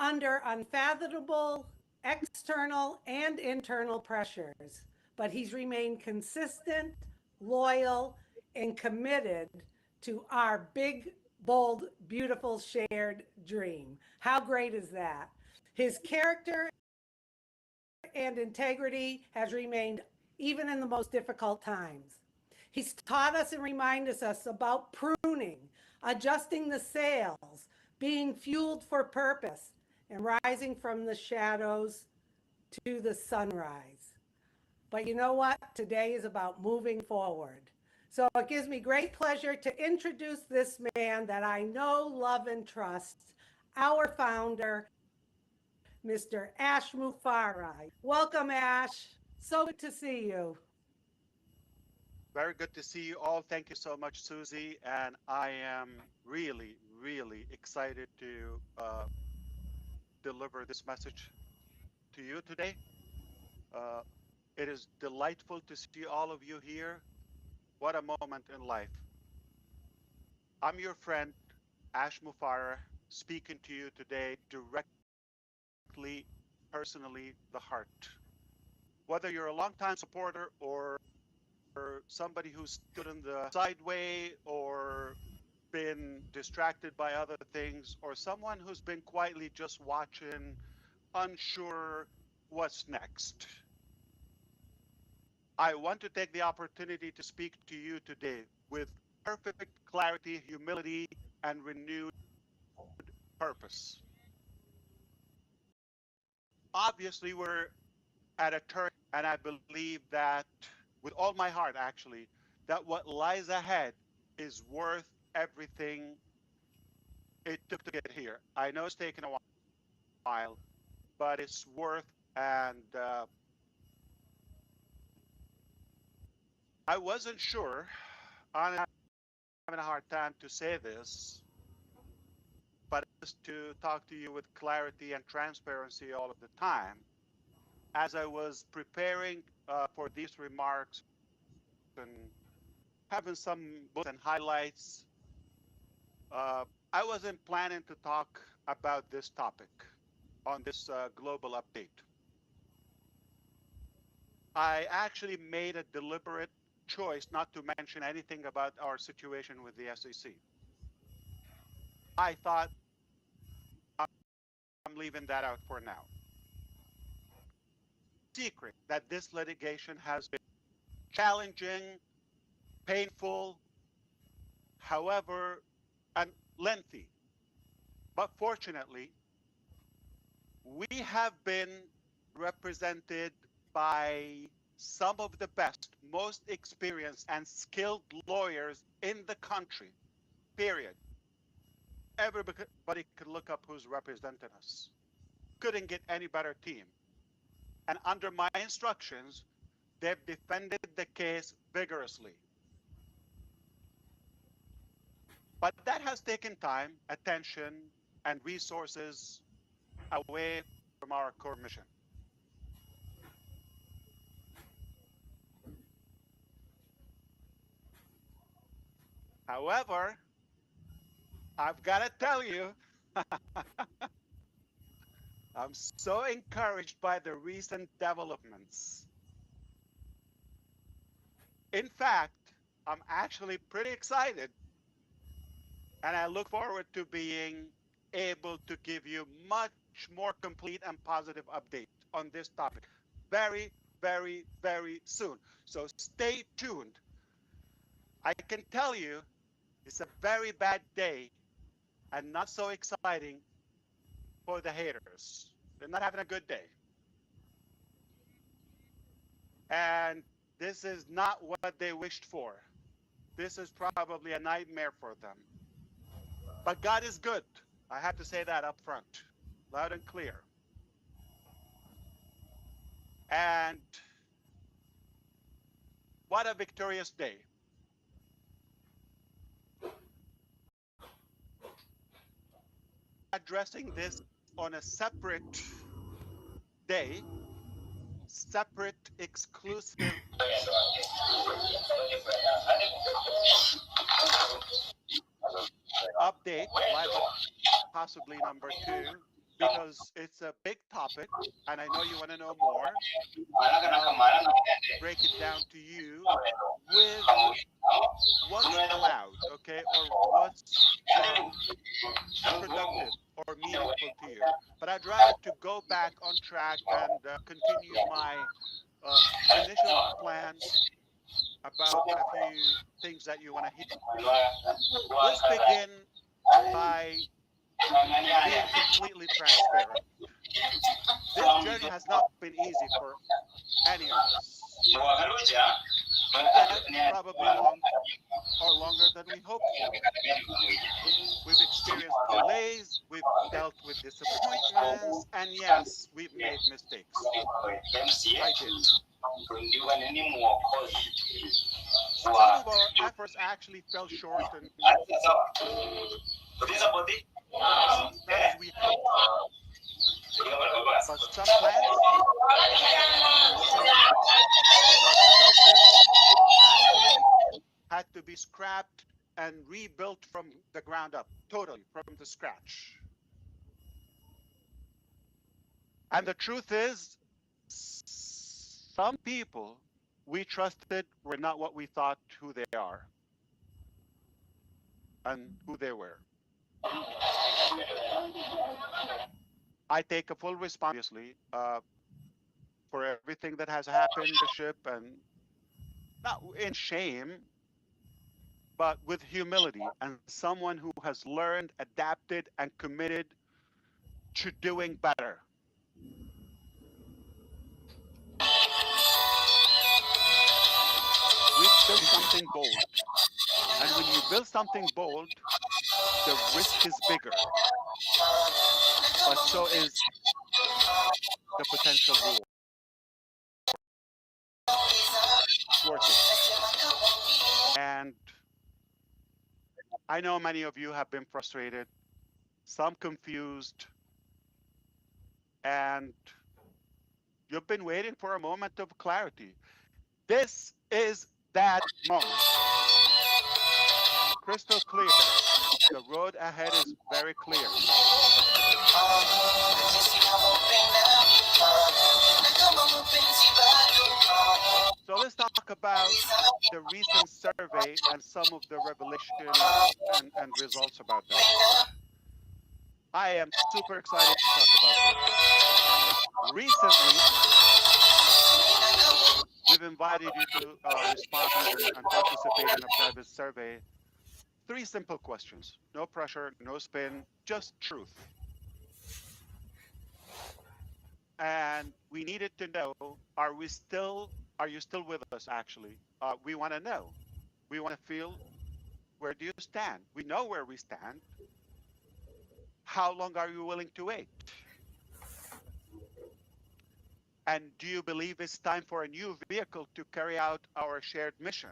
under unfathomable external and internal pressures, but he's remained consistent, loyal, and committed to our big, bold, beautiful shared dream. How great is that? His character and integrity has remained even in the most difficult times. He's taught us and reminded us about pruning, adjusting the sails, being fueled for purpose, and rising from the shadows to the sunrise. But you know what? Today is about moving forward. So it gives me great pleasure to introduce this man that I know, love, and trust, our founder, Mr. Ash Mufareh. Welcome, Ash. So good to see you. Very good to see you all. Thank you so much, Susie. And I am really, really excited to deliver this message to you today. Uh, it is delightful to see all of you here. What a moment in life. I'm your friend, Ash Mufareh, speaking to you today directly, personally, the heart. Whether you're a longtime supporter or somebody who stood in the sideway or been distracted by other things, or someone who's been quietly just watching, unsure what's next. I want to take the opportunity to speak to you today with perfect clarity, humility, and renewed purpose. Obviously, we're at a turn, and I believe that with all my heart, actually, that what lies ahead is worth everything it took to get here. I know it's taken a while, but it's worth. And I wasn't sure. I'm having a hard time to say this, but just to talk to you with clarity and transparency all of the time. As I was preparing for these remarks and having some bullets and highlights, uh, I wasn't planning to talk about this topic on this global update. I actually made a deliberate choice not to mention anything about our situation with the SEC. I thought I'm leaving that out for now. Secret that this litigation has been challenging, painful, however, and lengthy. But fortunately, we have been represented by some of the best, most experienced, and skilled lawyers in the country, period. Everybody could look up who's representing us. Couldn't get any better team. And under my instructions, they've defended the case vigorously. But that has taken time, attention, and resources away from our core mission. However, I've got to tell you, I'm so encouraged by the recent developments. In fact, I'm actually pretty excited, and I look forward to being able to give you much more complete and positive update on this topic very, very, very soon. So stay tuned. I can tell you it's a very bad day and not so exciting for the haters. They're not having a good day. And this is not what they wished for. This is probably a nightmare for them. But God is good. I have to say that up front, loud and clear. And what a victorious day. Addressing this on a separate day, separate, exclusive update, live possibly number 2. because it's a big topic and I know you want to know more. And I'll break it down to you with what's allowed, okay, or what's productive or meaningful to you. But I'd rather to go back on track and continue my initial plans about a few things that you want to hear. Let's begin by being completely transparent. This journey has not been easy for any of us. Yet, probably long or longer than we hoped for. We've experienced delays, we've dealt with disappointments, and yes, we've made mistakes. I did. Some of our efforts actually fell short and not as we hoped for. But some plans and some of our productions actually had to be scrapped and rebuilt from the ground up, totally from the scratch. And the truth is, some people we trusted were not what we thought who they are and who they were. I take a full responsibility, for everything that has happened in the ship, and not in shame, but with humility and someone who has learned, adapted, and committed to doing better. We built something bold. And when you build something bold, the risk is bigger, but so is the potential reward. It's worth it. And I know many of you have been frustrated, some confused, and you've been waiting for a moment of clarity. This is that moment. Crystal clear. The road ahead is very clear. So let's talk about the recent survey and some of the revelation and results about that. I am super excited to talk about this. Recently, we've invited you to respond and participate in a private survey. 3 simple questions. No pressure, no spin, just truth. And we needed to know, are you still with us actually? We want to know. We want to feel, where do you stand? We know where we stand. How long are you willing to wait? And do you believe it's time for a new vehicle to carry out our shared mission?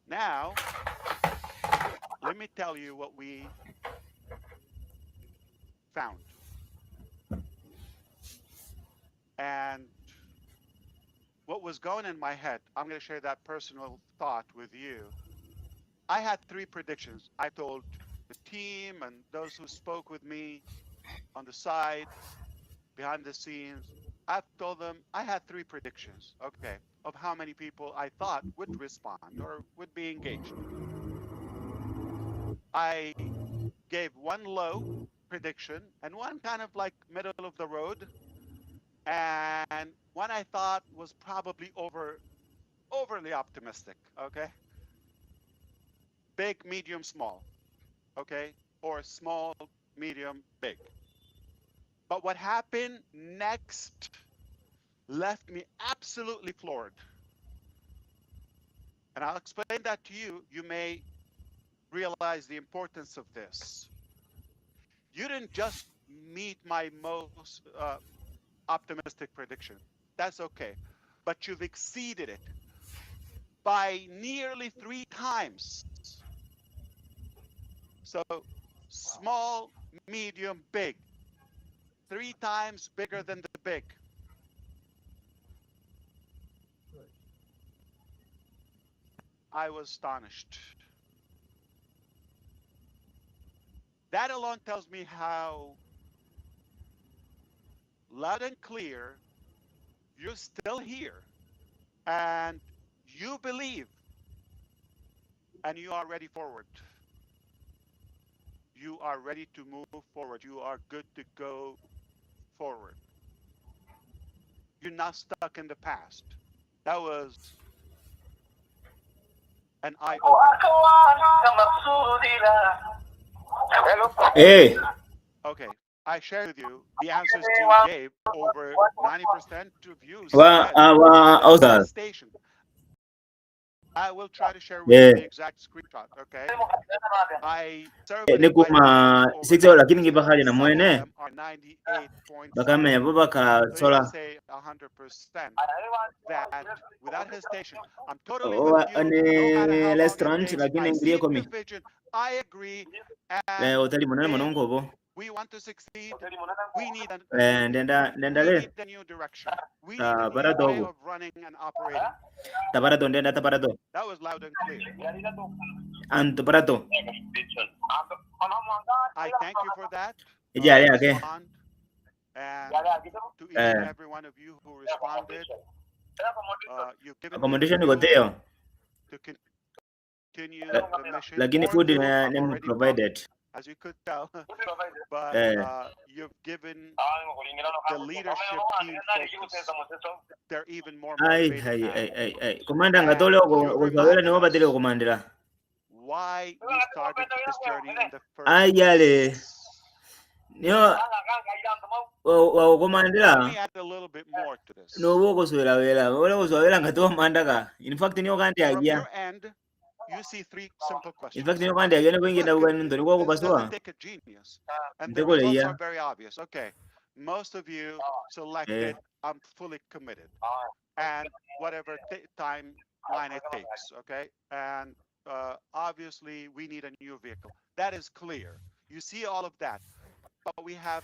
Now, let me tell you what we found. And what was going in my head, I'm going to share that personal thought with you. I had 3 predictions. I told the team and those who spoke with me on the side, behind the scenes, I've told them I had 3 predictions, okay, of how many people I thought would respond or would be engaged. I gave one low prediction and one kind of like middle of the road, and one I thought was probably overly optimistic, okay? Big, medium, small, okay? Or small, medium, big. But what happened next left me absolutely floored. And I'll explain that to you. You may realize the importance of this. You didn't just meet my most optimistic prediction. That's okay. But you've exceeded it by nearly 3 times. So small, medium, big. 3 times bigger than the big. I was astonished. That alone tells me how loud and clear you're still here and you believe and you are ready forward. You are ready to move forward. You are good to go forward. You're not stuck in the past. That was an eye opener. Hey, Okay, I shared with you the answers you gave. Over 90% of you wa said Ausal. hesitation. I will try to share with you Yeah, the exact screenshot. Okay, I surveyed my nekuma team over 6 la kini 90%. ngibahali na Some of mwene them are 98 point bakamenya something. bubaka So you can sola say 100% that without hesitation, I'm totally with you. No matter how ne long it restaurant takes, lakini I ngilie see komi the vision. I agree. And hoteli munene if monongobo we want to succeed, we need a new vision. ndenda We le need a new direction. We need a new way barato of running and operating. tabarato ndenda tabarato That was loud and clear. anto barato I thank you for that. ijali yake Respond. And to each and every one of you who responded, you've given me the accommodation fuel goteo to continue the mission. lakini More food food ne I've already brought, provided as you could tell. But you've given the leadership team focus. They're even more ai motivated now. ai komanda ngatole And you've okusabela reminded niwo badile us kumandira why we started this journey in the first ai yale place. niyo Let kumandira me add a little bit more to this. nobo kuswela wela ole kuswela ngatiwo mandaka in fact niyo kandi From agia your end, you see three simple in fact questions. niyo kandi agia ne kwingenda Look, bugani ndo kwa this kubaswa doesn't take a genius. And the ntekole results ya are very obvious. Okay, most of you selected, I'm fully committed. And whatever timeline it takes, okay? And obviously, we need a new vehicle. That is clear. You see all of that. But we have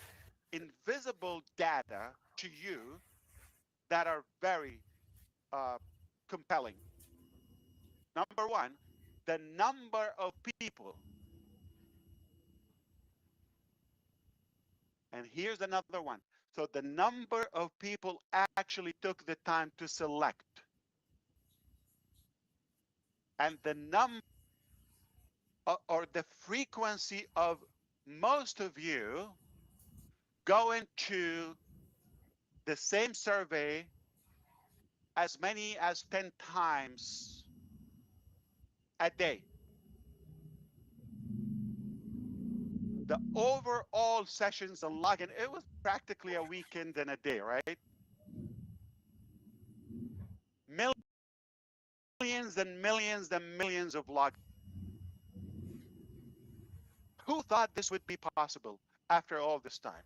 invisible data to you that are very compelling. Number one, the number of people. And here's another one. So the number of people actually took the time to select. And the number or the frequency of most of you going to the same survey as many as 10 times a day. The overall sessions and login, it was practically a weekend and a day, right? Millions and millions and millions of logins. Who thought this would be possible after all this time?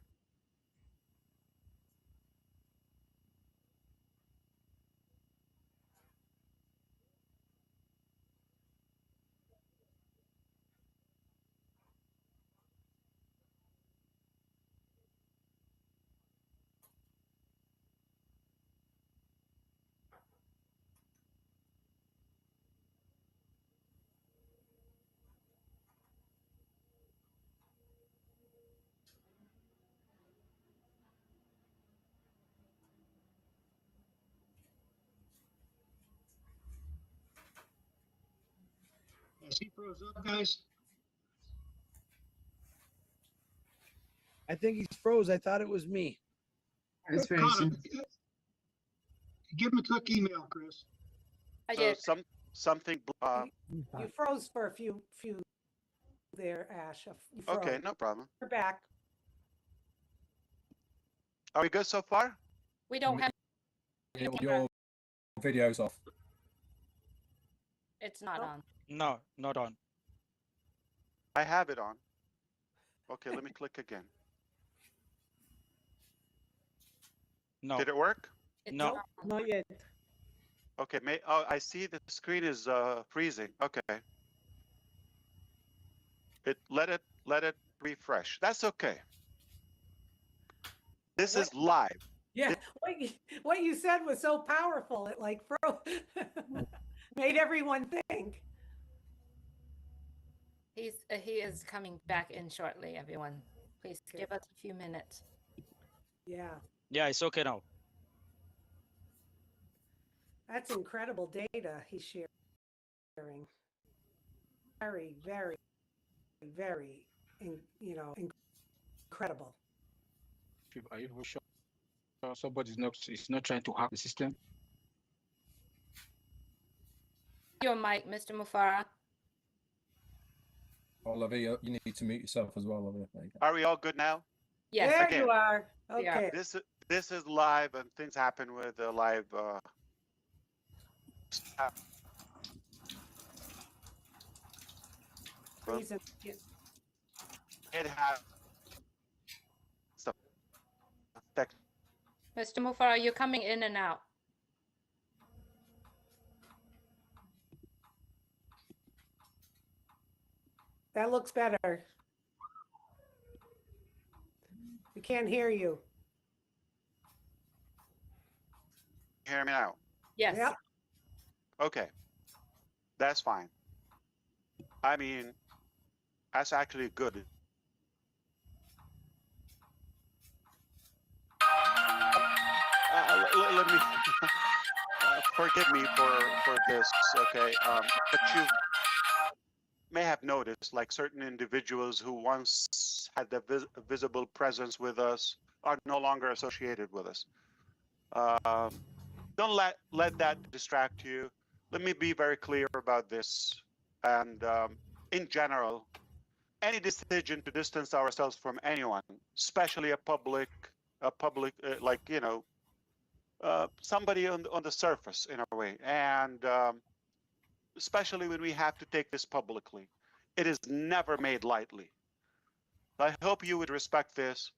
Is he froze up, guys? I think he's froze. I thought it was me. It's Caught frozen. him. Give him a quick email, Chris. I So did. something. You froze for a few there, Ash. You froze. Okay, no problem. You're back. Are we good so far? We don't have. Your video's off. It's not on. No, not on. I have it on. Okay, let me click again. No. Did it work? It's No. Not yet. Okay, I see the screen is freezing. Okay. Let it refresh. That's okay. This is live. Yeah, what you said was so powerful. It like made everyone think. He is coming back in shortly, everyone. Please Okay. give us a few minutes. Yeah, Yeah, it's okay now. that's incredible data he's sharing. Very, very, very, incredible. Are you sure somebody's not is not trying to hack the system? Your mic, Mr. Mufareh. Oliver, you need to mute yourself as well, Oliver. There you go. Are we all good now? Yes. There Again. you are. We are. Okay. This is live, and things happen with the live. Reason. It has stuff. Mr. Mufareh, you're coming in and out. That looks better. We can't hear you. Hear me now? Yes. Yep. Okay, that's fine. I mean, that's actually good. Let me forgive me for this, okay? But you may have noticed, like certain individuals who once had the visible presence with us are no longer associated with us. Don't let that distract you. Let me be very clear about this. And in general, any decision to distance ourselves from anyone, especially a public, like somebody on the surface in a way, and especially when we have to take this publicly, it is never made lightly. I hope you would respect this.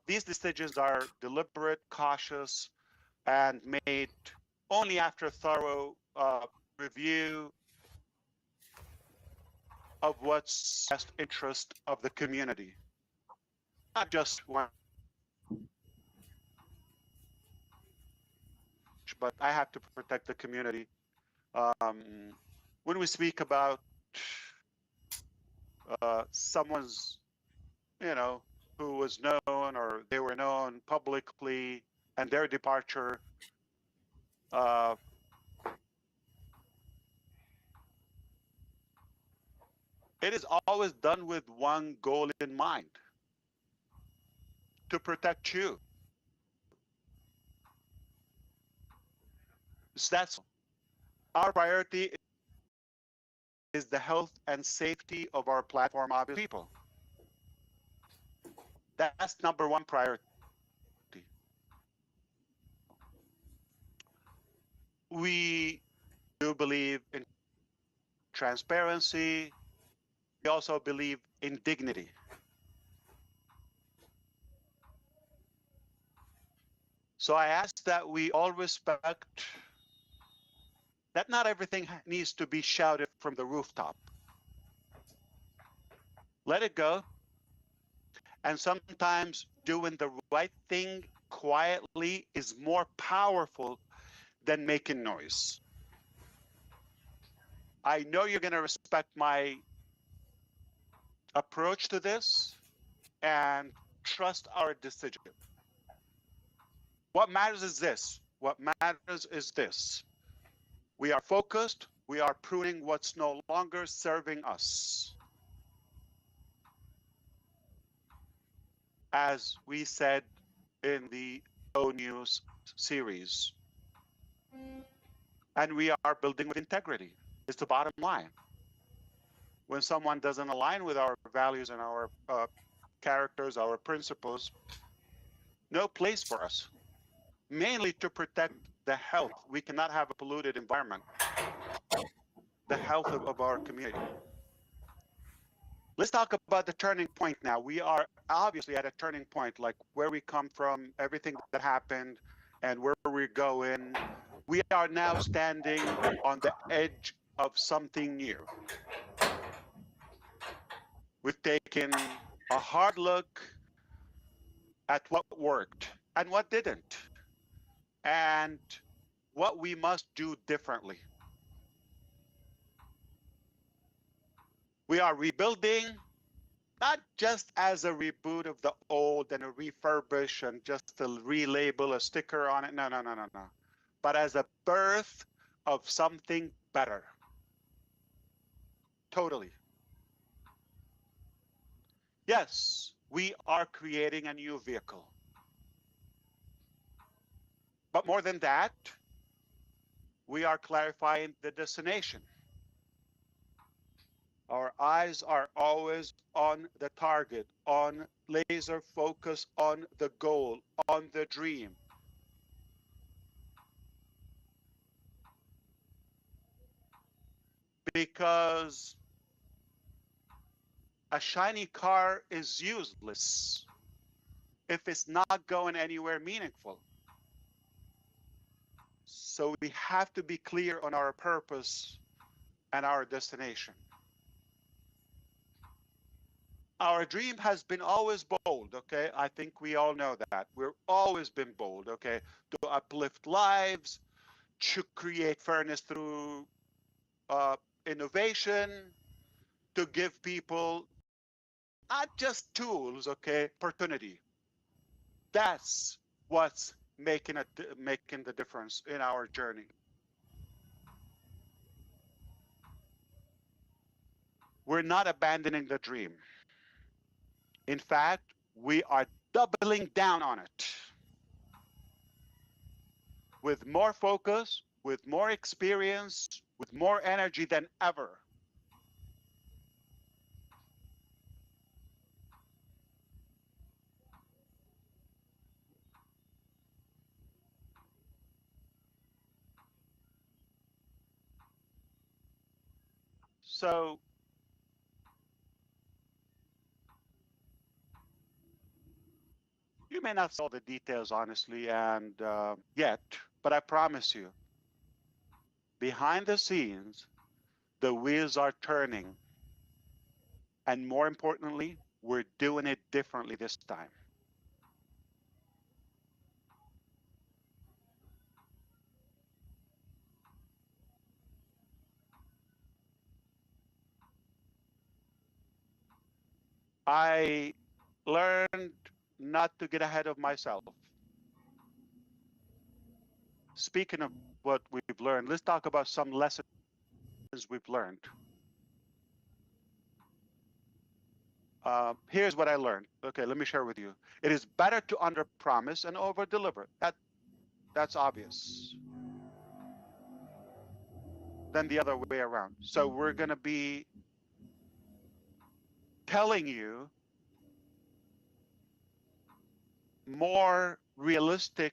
These decisions are deliberate, cautious, and made only after thorough review of what's best interest of the community, not just one. But I have to protect the community. When we speak about someone's, who was known or they were known publicly and their departure, it is always done with one goal in mind: to protect you. So that's our priority, is the health and safety of our platform of people. That's number one priority. We do believe in transparency. We also believe in dignity. So I ask that we all respect that not everything needs to be shouted from the rooftop. Let it go. And sometimes doing the right thing quietly is more powerful than making noise. I know you're going to respect my approach to this and trust our decision. What matters is this. What matters is this. We are focused. We are pruning what's no longer serving us. As we said in the O News series. And we are building with integrity. It's the bottom line. When someone doesn't align with our values and our characters, our principles, no place for us. Mainly to protect the health. We cannot have a polluted environment. The health of our community. Let's talk about the turning point now. We are obviously at a turning point, like where we come from, everything that happened, and where we're going. We are now standing on the edge of something new. We've taken a hard look at what worked and what didn't, and what we must do differently. We are rebuilding, not just as a reboot of the old and a refurbish and just to relabel a sticker on it. No, no, no, no, no. But as a birth of something better. Totally. Yes, we are creating a new vehicle. But more than that, we are clarifying the destination. Our eyes are always on the target, on laser focus, on the goal, on the dream. Because a shiny car is useless if it's not going anywhere meaningful. So we have to be clear on our purpose and our destination. Our dream has been always bold, okay? I think we all know that. We've always been bold, okay? To uplift lives, to create fairness through innovation, to give people not just tools, okay? Opportunity. That's what's making the difference in our journey. We're not abandoning the dream. In fact, we are doubling down on it with more focus, with more experience, with more energy than ever. So you may not see all the details, honestly, and yet, but I promise you, behind the scenes, the wheels are turning. And more importantly, we're doing it differently this time. I learned not to get ahead of myself. Speaking of what we've learned, let's talk about some lessons we've learned. Here's what I learned. Okay, let me share with you. It is better to underpromise and overdeliver. That's obvious. Than the other way around. So we're going to be telling you more realistic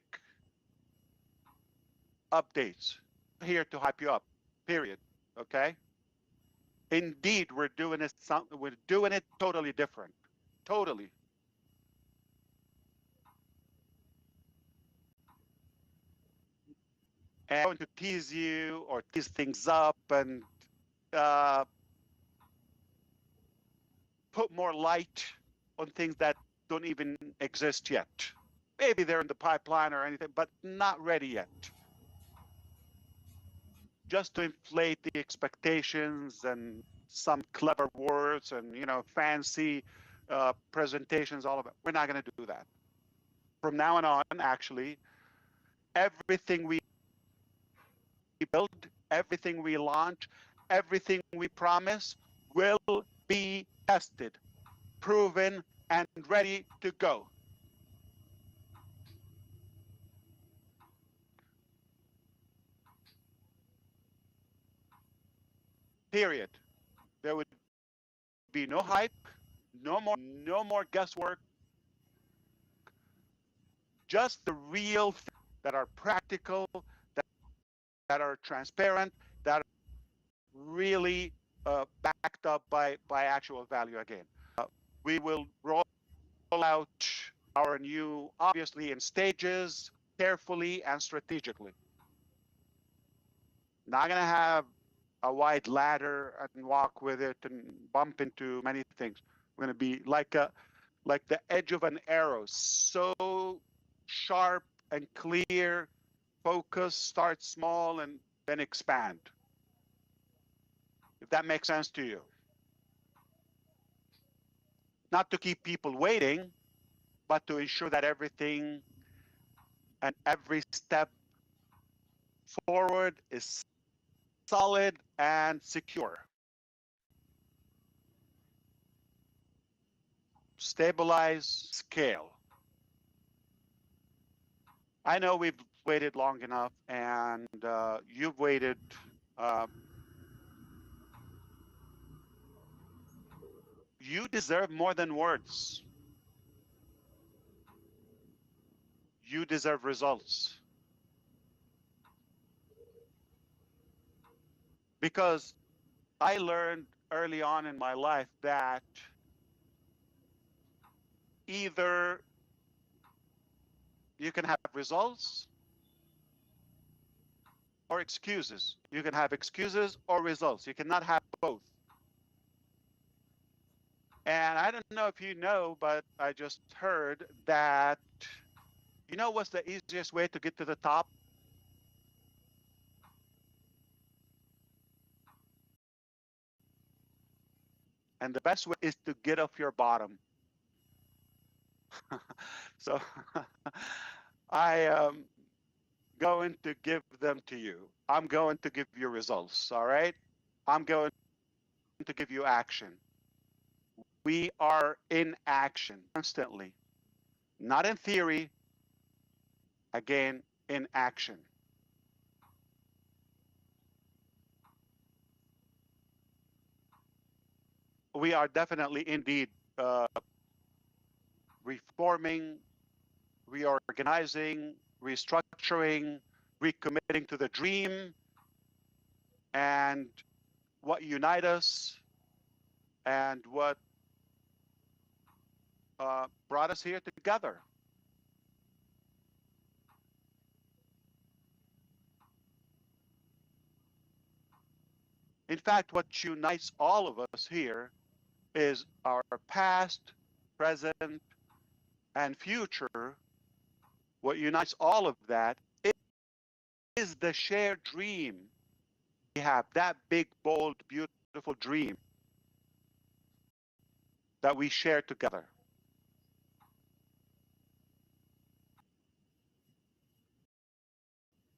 updates here to hype you up, period. Okay? Indeed, we're doing it totally different. Totally. And I'm going to tease you or tease things up and put more light on things that don't even exist yet. Maybe they're in the pipeline or anything, but not ready yet. Just to inflate the expectations and some clever words and fancy presentations, all of it. We're not going to do that. From now on, actually, everything we build, everything we launch, everything we promise will be tested, proven, and ready to go. Period. There would be no hype, no more guesswork, just the real things that are practical, that are transparent, that are really backed up by actual value again. We will roll out our new, obviously in stages, carefully and strategically. Not going to have a wide ladder and walk with it and bump into many things. We're going to be like the edge of an arrow, so sharp and clear. Focus, start small and then expand. If that makes sense to you. not to keep people waiting, but to ensure that everything and every step forward is solid and secure. Stabilize, scale. I know we've waited long enough, and you've waited. You deserve more than words. You deserve results. Because I learned early on in my life that either you can have results or excuses. You can have excuses or results. You cannot have both. And I don't know if you know, but I just heard that, you know what's the easiest way to get to the top? And the best way is to get off your bottom. So I am going to give them to you. I'm going to give you results, all right? I'm going to give you action. We are in action constantly, not in theory, again, in action. We are definitely indeed reforming, reorganizing, restructuring, recommitting to the dream and what unite us and what brought us here together. In fact, what unites all of us here is our past, present, and future. What unites all of that is the shared dream. We have that big, bold, beautiful dream that we share together.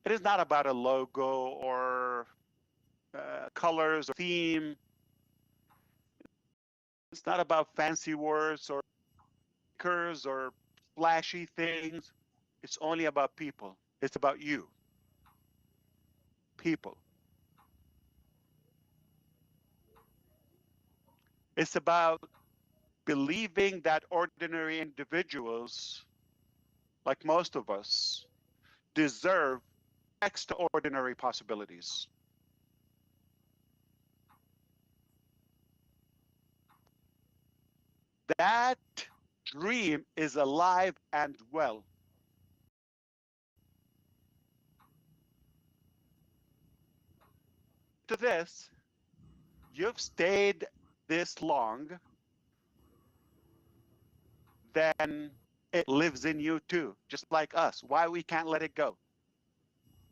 It is not about a logo or colors or theme. It's not about fancy words or stickers or flashy things. It's only about people. It's about you. People. It's about believing that ordinary individuals, like most of us, deserve extraordinary possibilities. That dream is alive and well. To this, you've stayed this long, then it lives in you too, just like us. Why we can't let it go?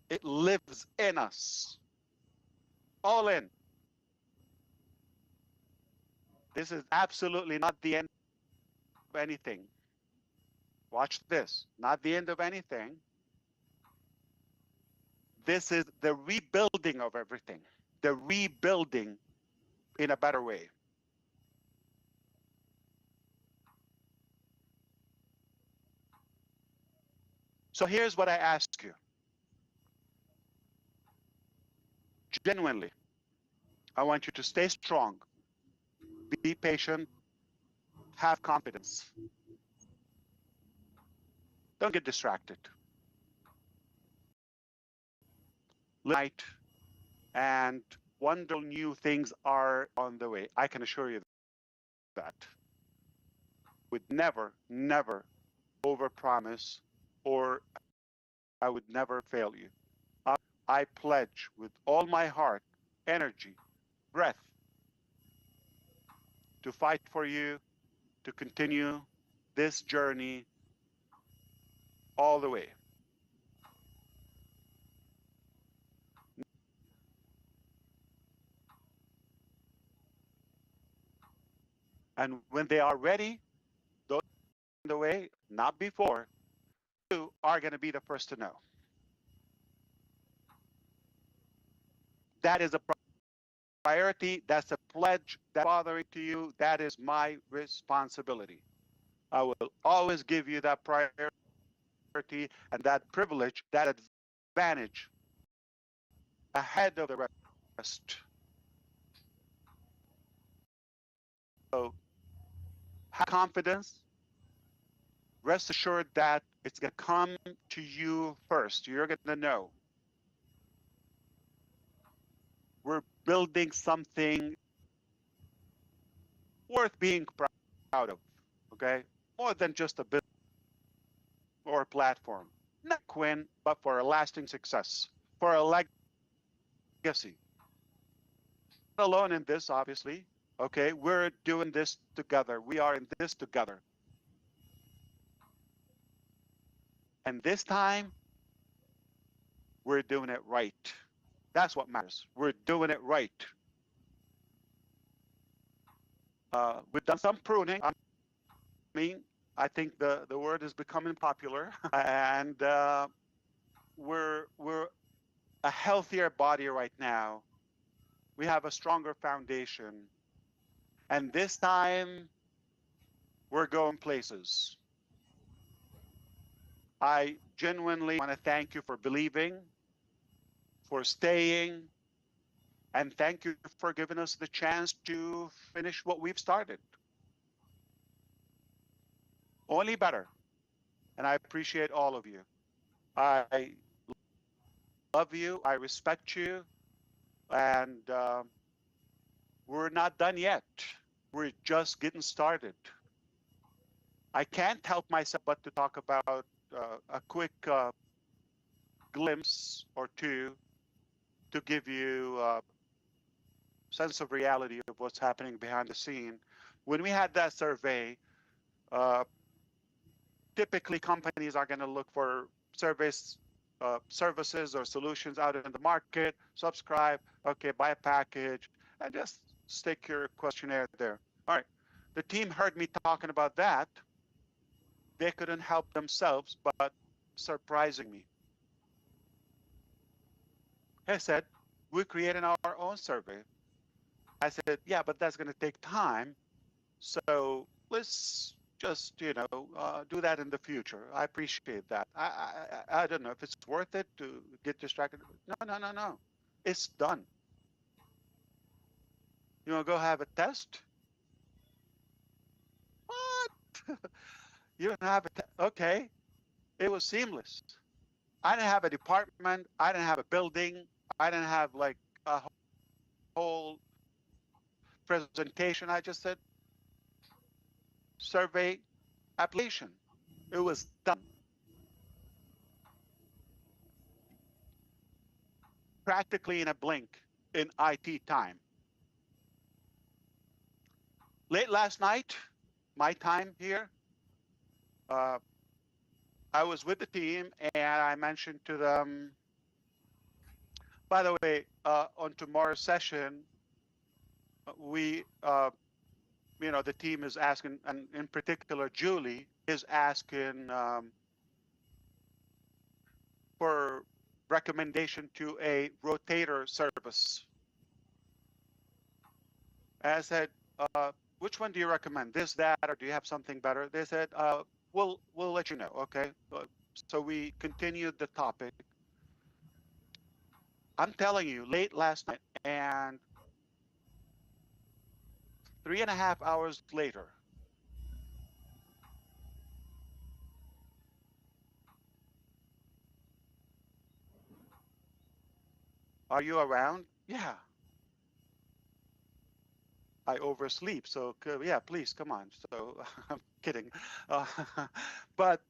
It lives in us. All in. This is absolutely not the end of anything. Watch this. Not the end of anything. This is the rebuilding of everything. The rebuilding in a better way. So here's what I ask you. Genuinely, I want you to stay strong, be patient, have confidence. Don't get distracted. Light and wonderful new things are on the way. I can assure you that. Would never, never overpromise, or I would never fail you. I pledge with all my heart, energy, breath, to fight for you, to continue this journey all the way. And when they are ready, those on the way, not before, you are going to be the first to know. That is a priority. That's a pledge that's bothering to you. That is my responsibility. I will always give you that priority and that privilege, that advantage ahead of the rest. So have confidence. Rest assured that it's going to come to you first. You're going to know. We're building something worth being proud of, okay? More than just a business or a platform. Not Quinn, but for a lasting success, for a legacy. Not alone in this, obviously. Okay, we're doing this together. We are in this together. And this time, we're doing it right. That's what matters. We're doing it right. We've done some pruning. I mean, I think the word is becoming popular, and we're a healthier body right now. We have a stronger foundation, and this time we're going places. I genuinely want to thank you for believing, for staying, and thank you for giving us the chance to finish what we've started. Only better. And I appreciate all of you. I love you. I respect you. And we're not done yet. We're just getting started. I can't help myself but to talk about a quick glimpse or two to give you a sense of reality of what's happening behind the scene. When we had that survey, typically companies are going to look for services or solutions out in the market, subscribe, okay, buy a package, and just stick your questionnaire there. All right. The team heard me talking about that. They couldn't help themselves but surprising me. I said, we're creating our own survey. I said, yeah, but that's going to take time. So let's just, do that in the future. I appreciate that. I don't know if it's worth it to get distracted. No. It's done. You want to go have a test? What? You don't have a test? Okay. It was seamless. I didn't have a department. I didn't have a building. I didn't have like a whole presentation. I just said, survey application. It was done. Practically in a blink in IT time. Late last night, my time here, I was with the team and I mentioned to them, by the way, on tomorrow's session, we, the team is asking, and in particular, Julie is asking for recommendation to a rotator service. And I said, which one do you recommend? This, that, or do you have something better? They said, we'll let you know. Okay. So we continued the topic. I'm telling you, late last night and 3.5 hours later, are you around? Yeah. I oversleep. So yeah, please come on. So I'm kidding. But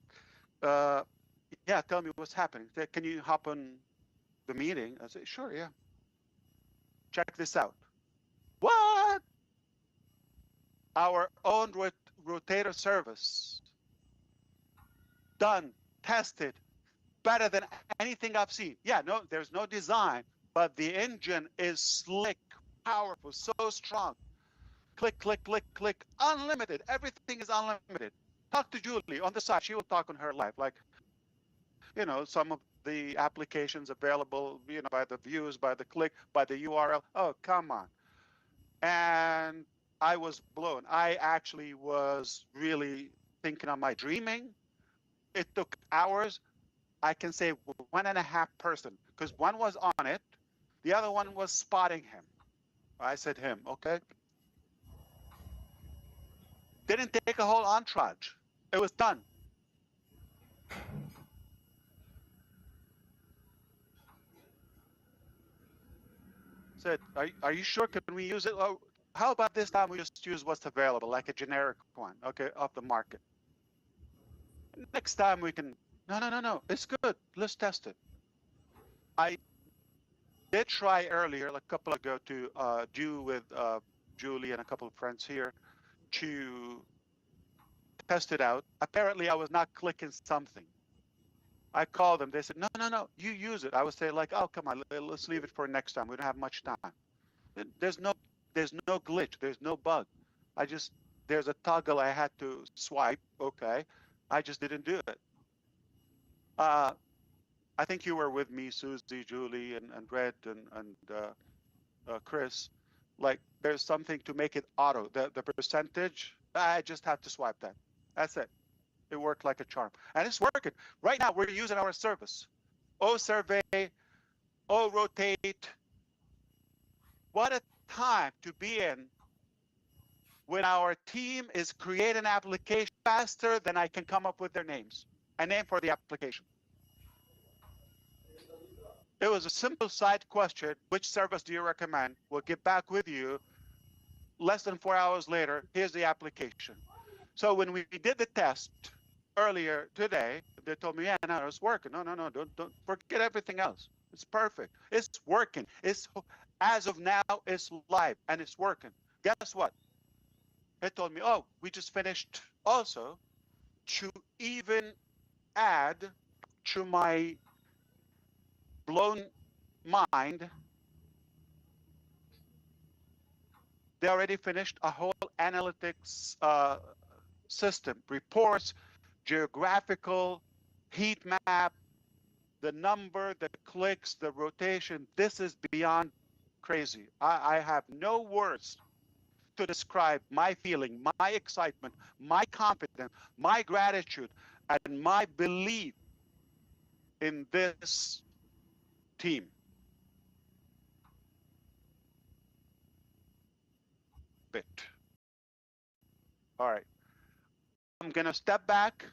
yeah, tell me what's happening. Can you hop on the meeting? I said, sure, yeah. Check this out. What? Our own rotator service. Done, tested, better than anything I've seen. Yeah, no, there's no design, but the engine is slick, powerful, so strong. click, click, click, click, unlimited. Everything is unlimited. Talk to Julie on the side. She will talk on her live. Like, you know, some of the applications available, you know, by the views, by the click, by the URL. Oh, come on. And I was blown. I actually was really thinking, am I dreaming? It took hours. I can say 1.5 person, because one was on it. The other one was spotting him. I said him, okay. Didn't take a whole entourage. It was done. Said, are you sure? Can we use it? Oh, how about this time we just use what's available, like a generic one, okay, off the market. Next time we can, no, it's good. Let's test it. I did try earlier, like a couple ago, to do with Julie and a couple of friends here to test it out. Apparently I was not clicking something. I called them. They said, no, you use it. I would say like, oh, come on, let's leave it for next time. We don't have much time. There's no glitch. There's no bug. There's a toggle I had to swipe. Okay. I just didn't do it. I think you were with me, Susie, Julie, and Red, and Chris. Like, there's something to make it auto. The percentage, I just have to swipe that. That's it. It worked like a charm. And it's working. Right now, we're using our service. Survey, rotate. What a time to be in when our team is creating an application faster than I can come up with their names. A name for the application. It was a simple side question. Which service do you recommend? We'll get back with you. Less than 4 hours later, here's the application. So when we did the test earlier today, they told me, yeah, no, it's working. No, don't forget everything else. It's perfect. It's working. As of now, it's live and it's working. Guess what? They told me, oh, we just finished also to even add to my blown mind. They already finished a whole analytics system, reports, geographical, heat map, the number, the clicks, the rotation. This is beyond crazy. I have no words to describe my feeling, my excitement, my confidence, my gratitude, and my belief in this team. Bit. All right. I'm going to step back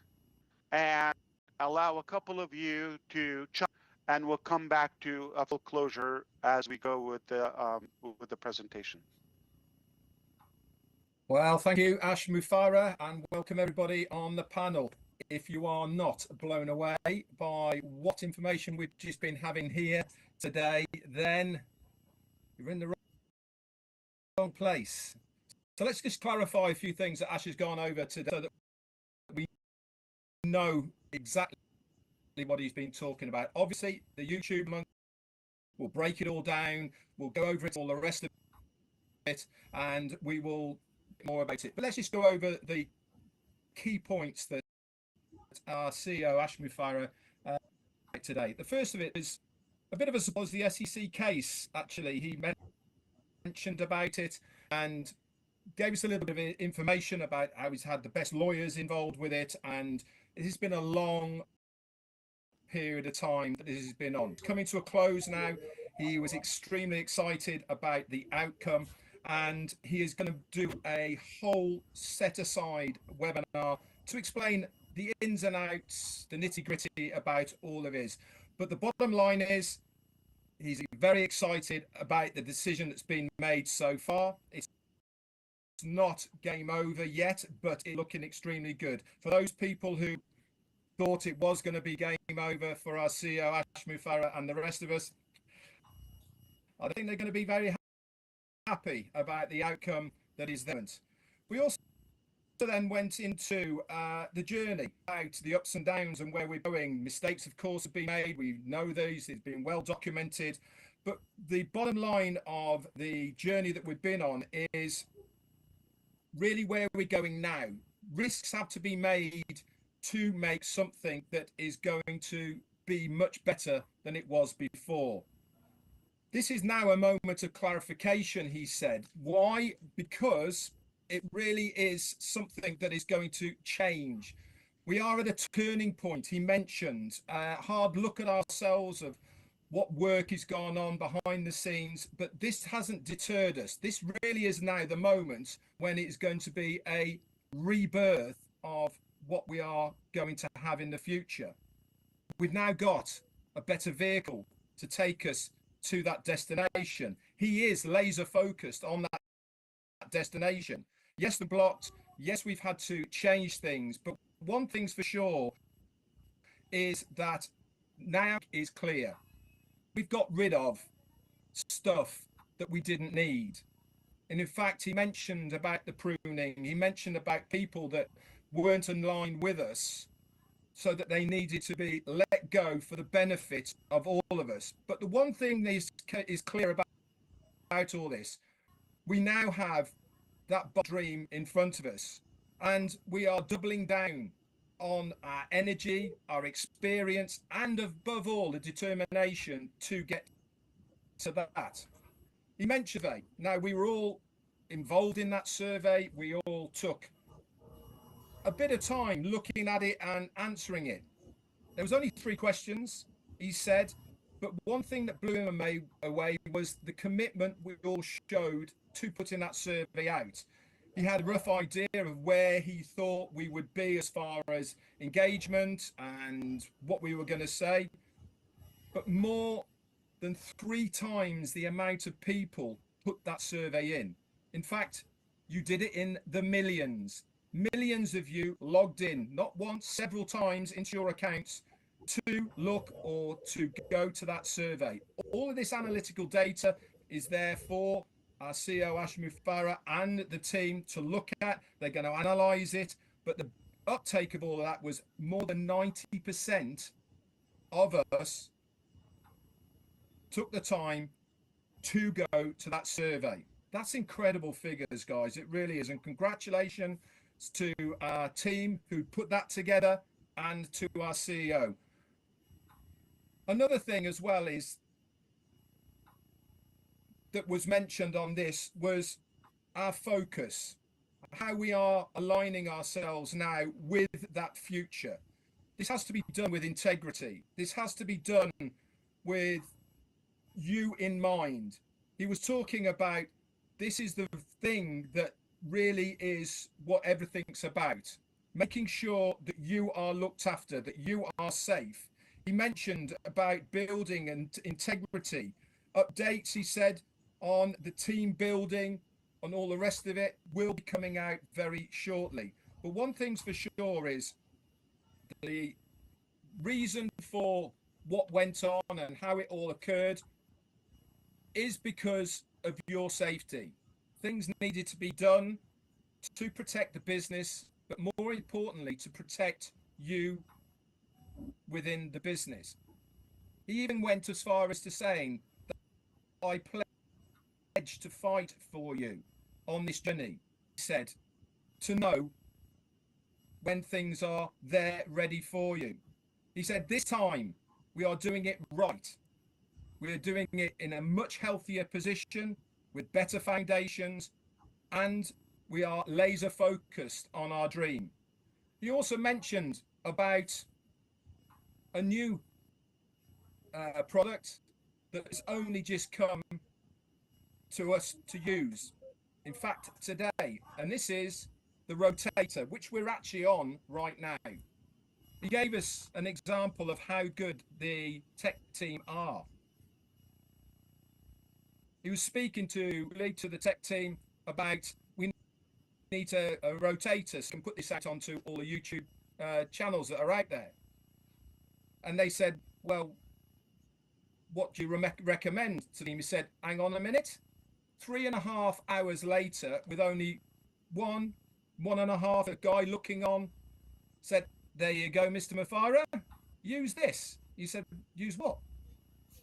and allow a couple of you to chime, and we'll come back to a full closure as we go with the presentation. Well, thank you, Ash Mufareh, and welcome everybody on the panel. If you are not blown away by what information we've just been having here today, then you're in the wrong place. So let's just clarify a few things that Ash has gone over today so that we know exactly what he's been talking about. Obviously, the YouTube link will break it all down. We'll go over it, all the rest of it, and we will more about it. But let's just go over the key points that our CEO Ash Mufareh today. The first of it is a bit of a surprise. The SEC case, actually, he mentioned about it and gave us a little bit of information about how he's had the best lawyers involved with it, and it has been a long period of time that this has been on. It's coming to a close now. He was extremely excited about the outcome, and he is going to do a whole set-aside webinar to explain the ins and outs, the nitty-gritty about all of it. But the bottom line is he's very excited about the decision that's been made so far. It's not game over yet, but it's looking extremely good. For those people who thought it was going to be game over for our CEO Ash Mufareh and the rest of us, I think they're going to be very happy about the outcome that is there. We also then went into the journey out, the ups and downs and where we're going. Mistakes, of course, have been made. We know these. It's been well documented. But the bottom line of the journey that we've been on is really where we're going now. Risks have to be made to make something that is going to be much better than it was before. This is now a moment of clarification, he said. Why? Because it really is something that is going to change. We are at a turning point. He mentioned a hard look at ourselves of what work is going on behind the scenes, but this hasn't deterred us. This really is now the moment when it's going to be a rebirth of what we are going to have in the future. We've now got a better vehicle to take us to that destination. He is laser focused on that destination. Yes, the blocks. Yes, we've had to change things, but one thing's for sure is that now is clear. We've got rid of stuff that we didn't need. And in fact, he mentioned about the pruning. He mentioned about people that weren't in line with us, so that they needed to be let go for the benefit of all of us. But the one thing that is clear about all this, we now have that dream in front of us, and we are doubling down on our energy, our experience, and above all, the determination to get to that. He mentioned survey. Now, we were all involved in that survey. We all took a bit of time looking at it and answering it. There was only 3 questions, he said, but one thing that blew him away was the commitment we all showed to putting that survey out. He had a rough idea of where he thought we would be as far as engagement and what we were going to say, but more than 3 times the amount of people put that survey in. In fact, you did it in the millions. Millions of you logged in, not once, several times into your accounts to look or to go to that survey. All of this analytical data is there for our CEO, Ash Mufareh, and the team to look at. They're going to analyze it. But the uptake of all of that was more than 90% of us took the time to go to that survey. That's incredible figures, guys. It really is. And congratulations to our team who put that together and to our CEO. Another thing as well is that was mentioned on this was our focus, how we are aligning ourselves now with that future. This has to be done with integrity. This has to be done with you in mind. He was talking about this is the thing that really is what everything's about, making sure that you are looked after, that you are safe. He mentioned about building and integrity. Updates, he said, on the team building and all the rest of it will be coming out very shortly. But one thing's for sure is the reason for what went on and how it all occurred is because of your safety. Things needed to be done to protect the business, but more importantly, to protect you within the business. He even went as far as to saying that I pledge to fight for you on this journey. He said, to know when things are there ready for you. He said, this time we are doing it right. We're doing it in a much healthier position with better foundations, and we are laser focused on our dream. He also mentioned about a new product that has only just come to us to use. In fact, today, and this is the rotator, which we're actually on right now. He gave us an example of how good the tech team are. He was speaking to the tech team about we need a rotator so we can put this out onto all the YouTube channels that are out there. And they said, well, what do you recommend to him? He said, hang on a minute. 3.5 hours later, with only one and a half, a guy looking on, said, there you go, Mr. Mufareh, use this. He said, use what?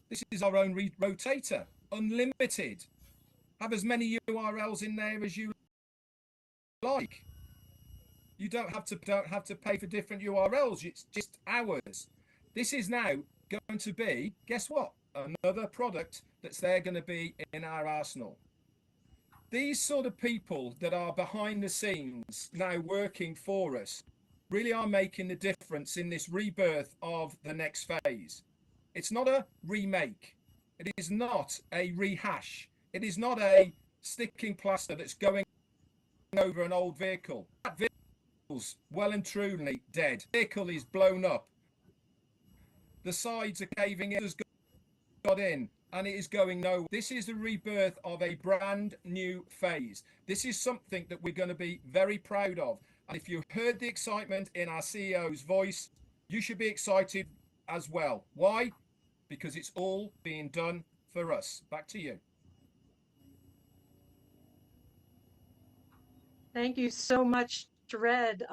This is our own rotator, unlimited. Have as many URLs in there as you like. You don't have to pay for different URLs. It's just ours. This is now going to be, guess what? Another product that's there going to be in our arsenal. These sort of people that are behind the scenes now working for us really are making the difference in this rebirth of the next phase. It's not a remake. It is not a rehash. It is not a sticking plaster that's going over an old vehicle. That vehicle's well and truly dead. The vehicle is blown up. The sides are caving in. It has got in and it is going nowhere. This is the rebirth of a brand new phase. This is something that we're going to be very proud of. And if you heard the excitement in our CEO's voice, you should be excited as well. Why? Because it's all being done for us. Back to you. Thank you so much, Red.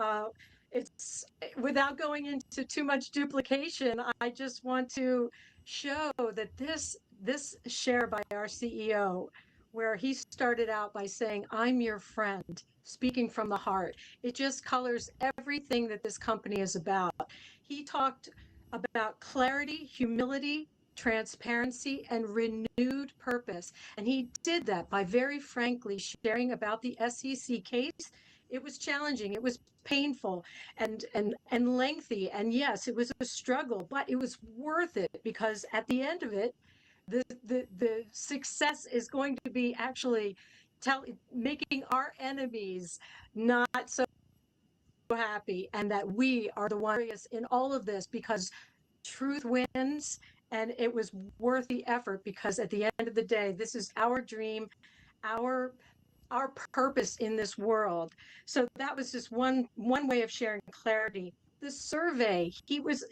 It's without going into too much duplication, I just want to show that this share by our CEO, where he started out by saying, "I'm your friend," speaking from the heart. It just colors everything that this company is about. He talked about clarity, humility, transparency, and renewed purpose. And he did that by very frankly sharing about the SEC case. It was challenging, it was painful and lengthy. And yes, it was a struggle, but it was worth it, because at the end of it, the success is going to be actually making our enemies not so happy, and that we are the ones in all of this, because truth wins. And it was worth the effort, because at the end of the day, this is our dream, our purpose in this world. So that was just one way of sharing clarity. The survey, he was,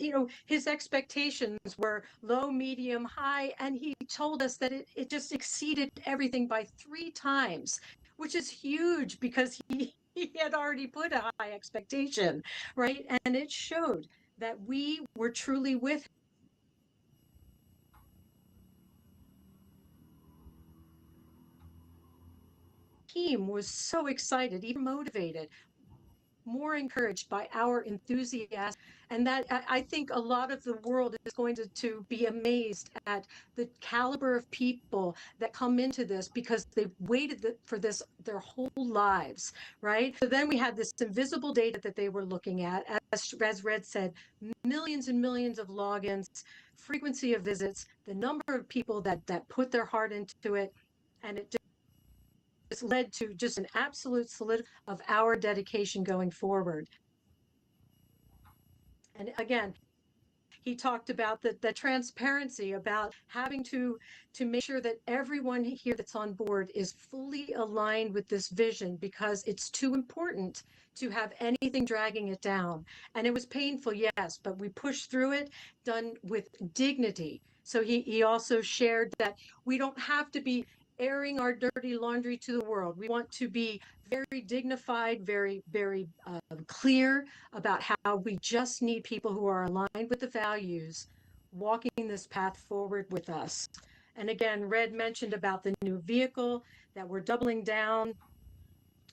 his expectations were low, medium, high, and he told us that it just exceeded everything by 3 times, which is huge, because he had already put a high expectation, right? And it showed that we were truly with team, was so excited, even motivated, more encouraged by our enthusiasm. And that I think a lot of the world is going to be amazed at the caliber of people that come into this, because they've waited for this their whole lives, right? So then we had this invisible data that they were looking at, as Red said, millions and millions of logins, frequency of visits, the number of people that put their heart into it, and it just led to just an absolute solidity of our dedication going forward. And again, he talked about the transparency, about having to make sure that everyone here that's on board is fully aligned with this vision, because it's too important to have anything dragging it down. And it was painful, yes, but we pushed through it, done with dignity. So he also shared that we don't have to be airing our dirty laundry to the world. We want to be very dignified, very, very clear about how we just need people who are aligned with the values, walking this path forward with us. And again, Red mentioned about the new vehicle, that we're doubling down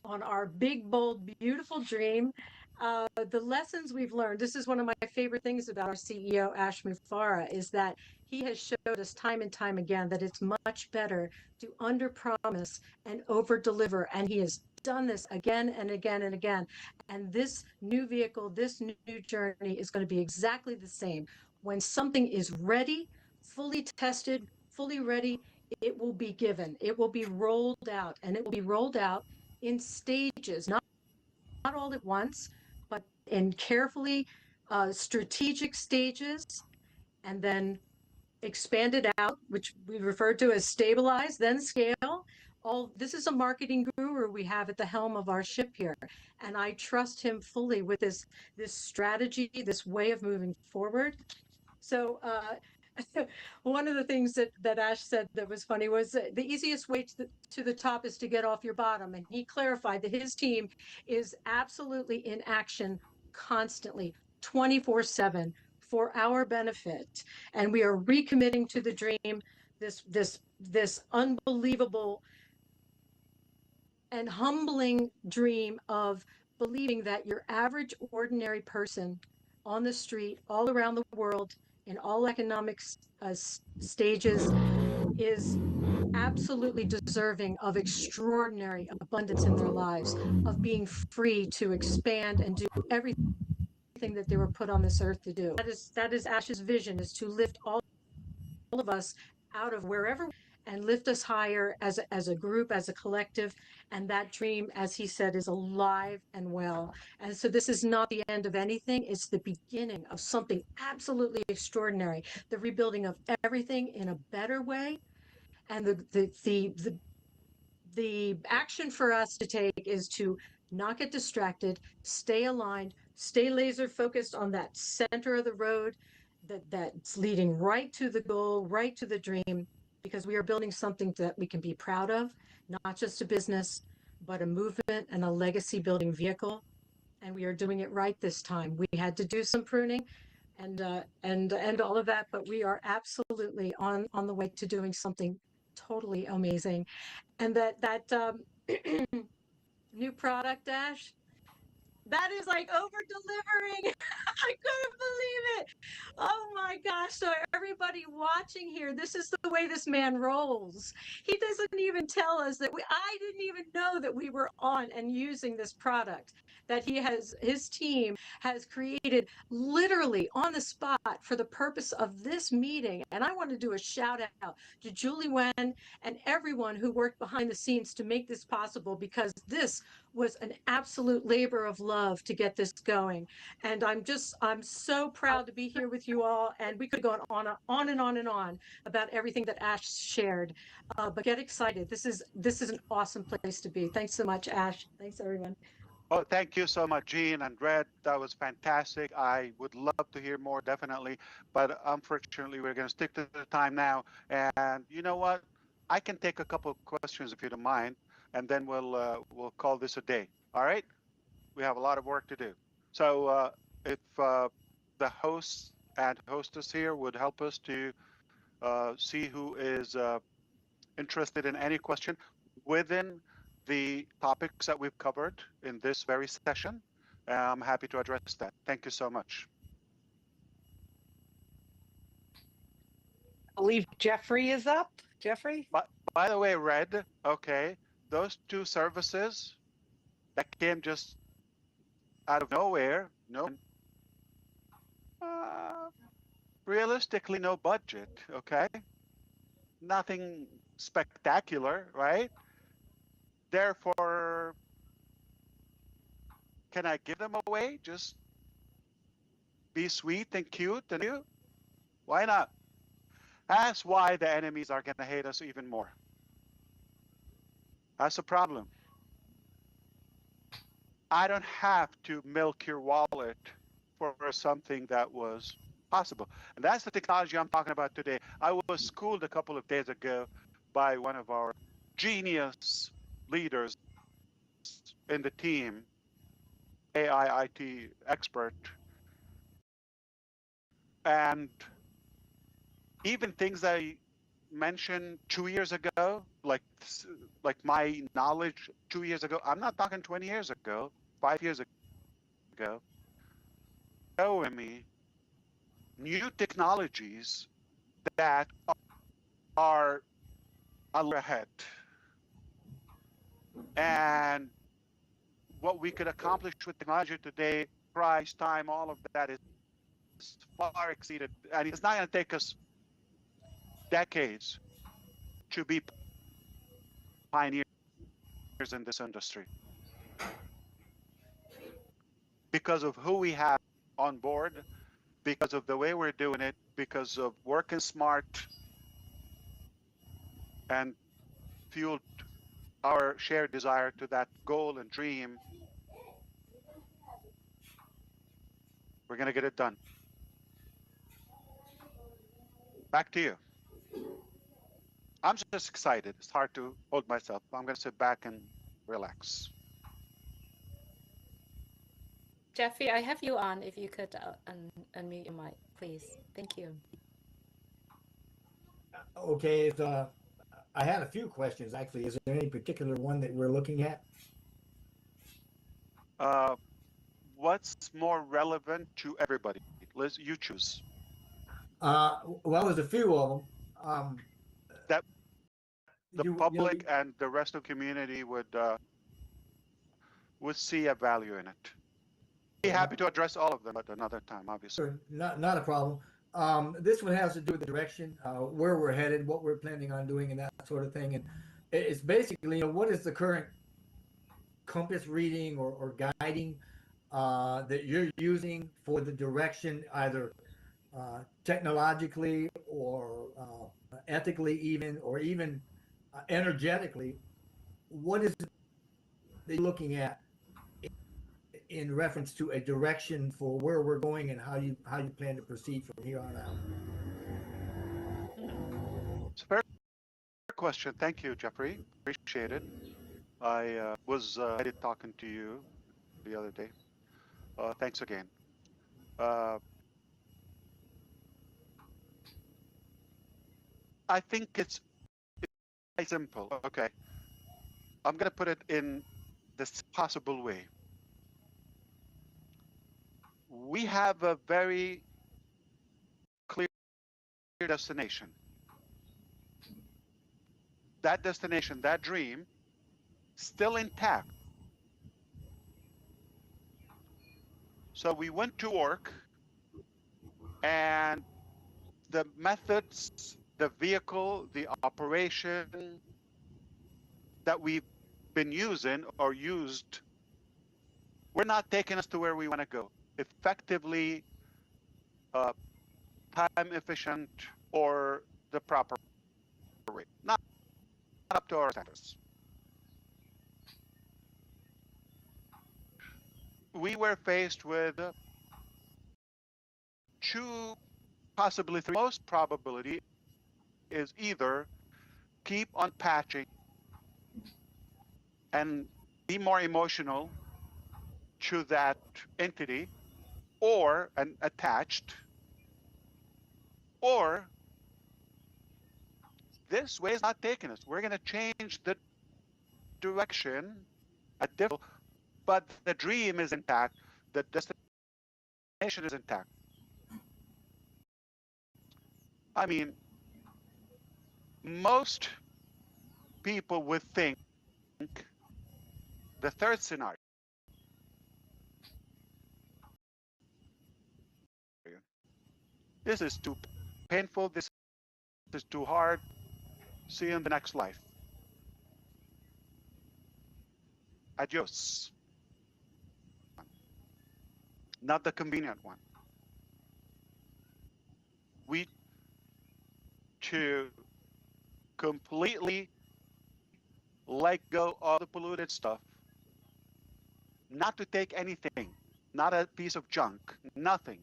on our big, bold, beautiful dream. The lessons we've learned, this is one of my favorite things about our CEO, Ash Mufareh, is that he has showed us time and time again that it's much better to under-promise and over-deliver. And he has done this again and again and again. And this new vehicle, this new journey is going to be exactly the same. When something is ready, fully tested, fully ready, it will be given. It will be rolled out, and it will be rolled out in stages, not all at once, but in carefully strategic stages, and then expanded out, which we refer to as stabilize, then scale. This is a marketing guru we have at the helm of our ship here, and I trust him fully with this strategy, this way of moving forward. So one of the things that Ash said that was funny was the easiest way to the top is to get off your bottom. And he clarified that his team is absolutely in action constantly, 24/7, for our benefit. And we are recommitting to the dream, this unbelievable and humbling dream of believing that your average ordinary person on the street all around the world in all economic stages is absolutely deserving of extraordinary abundance in their lives, of being free to expand and do everything that they were put on this earth to do. That is Ash's vision, is to lift all of us out of wherever and lift us higher as a group, as a collective. And that dream, as he said, is alive and well. And so this is not the end of anything. It's the beginning of something absolutely extraordinary, the rebuilding of everything in a better way. And the action for us to take is to not get distracted, stay aligned, stay laser focused on that center of the road that's leading right to the goal, right to the dream, because we are building something that we can be proud of, not just a business, but a movement and a legacy building vehicle. And we are doing it right this time. We had to do some pruning and all of that, but we are absolutely on the way to doing something totally amazing. And that new product, Dash, that is like over delivering. I couldn't believe it. Oh my gosh. So everybody watching here, this is the way this man rolls. He doesn't even tell us that I didn't even know that we were on and using this product that his team has created literally on the spot for the purpose of this meeting. And I want to do a shout out to Julie Wen and everyone who worked behind the scenes to make this possible, because this was an absolute labor of love to get this going. And I'm so proud to be here with you all. And we could go on and on and on about everything that Ash shared. But get excited. This is an awesome place to be. Thanks so much, Ash. Thanks, everyone. Oh, thank you so much, Jean and Red. That was fantastic. I would love to hear more, definitely. But unfortunately, we're going to stick to the time now. And you know what? I can take a couple of questions if you don't mind, and then we'll call this a day. All right? We have a lot of work to do. So if the hosts and hostess here would help us to see who is interested in any question within the topics that we've covered in this very session, I'm happy to address that. Thank you so much. I believe Jeffrey is up. Jeffrey? By the way, Red, okay, those two services that came just out of nowhere, realistically, no budget, okay? Nothing spectacular, right? Therefore, can I give them away? Just be sweet and cute and you? Why not? That's why the enemies are going to hate us even more. That's a problem. I don't have to milk your wallet for something that was possible. And that's the technology I'm talking about today. I was schooled a couple of days ago by one of our genius leaders in the team, AI IT expert. And even things that I mentioned 2 years ago, like my knowledge 2 years ago, I'm not talking 20 years ago, 5 years ago, showing me new technologies that are a little ahead. And what we could accomplish with technology today, price, time, all of that is far exceeded. And it's not going to take us decades to be pioneers in this industry. Because of who we have on board, because of the way we're doing it, because of working smart and fueled our shared desire to that goal and dream, we're going to get it done. Back to you. I'm just excited. It's hard to hold myself. I'm going to sit back and relax. Jeffrey, I have you on. If you could unmute your mic, please. Thank you. Okay, I had a few questions actually. Is there any particular one that we're looking at? What's more relevant to everybody? Liz, you choose. Well, there's a few of them. That the you know, public and the rest of the community would see a value in it. Be happy to address all of them at another time, obviously. Sure, not a problem. This one has to do with the direction, where we're headed, what we're planning on doing, and that sort of thing. And it's basically, you know, what is the current compass reading or guiding that you're using for the direction, either technologically or ethically, even, or even energetically. What is it that you're looking at in reference to a direction for where we're going and how you plan to proceed from here on out? It's a fair question. Thank you, Jeffrey. Appreciate it. I was talking to you the other day. Thanks again. I think it's simple. Okay. I'm going to put it in this possible way. We have a very clear destination. That destination, that dream, still intact. So we went to work, and the methods, the vehicle, the operation that we've been using or used, we're not taking us to where we want to go. Effectively, time efficient, or the proper way. Not up to our standards. We were faced with two, possibly three. Most probability is either keep on patching and be more emotional to that entity, or attached, or this way is not taking us. We're going to change the direction at different, but the dream is intact. The destination is intact. I mean, most people would think the third scenario. This is too painful. This is too hard. See you in the next life. Adios. Not the convenient one. We to completely let go of the polluted stuff, not to take anything, not a piece of junk, nothing.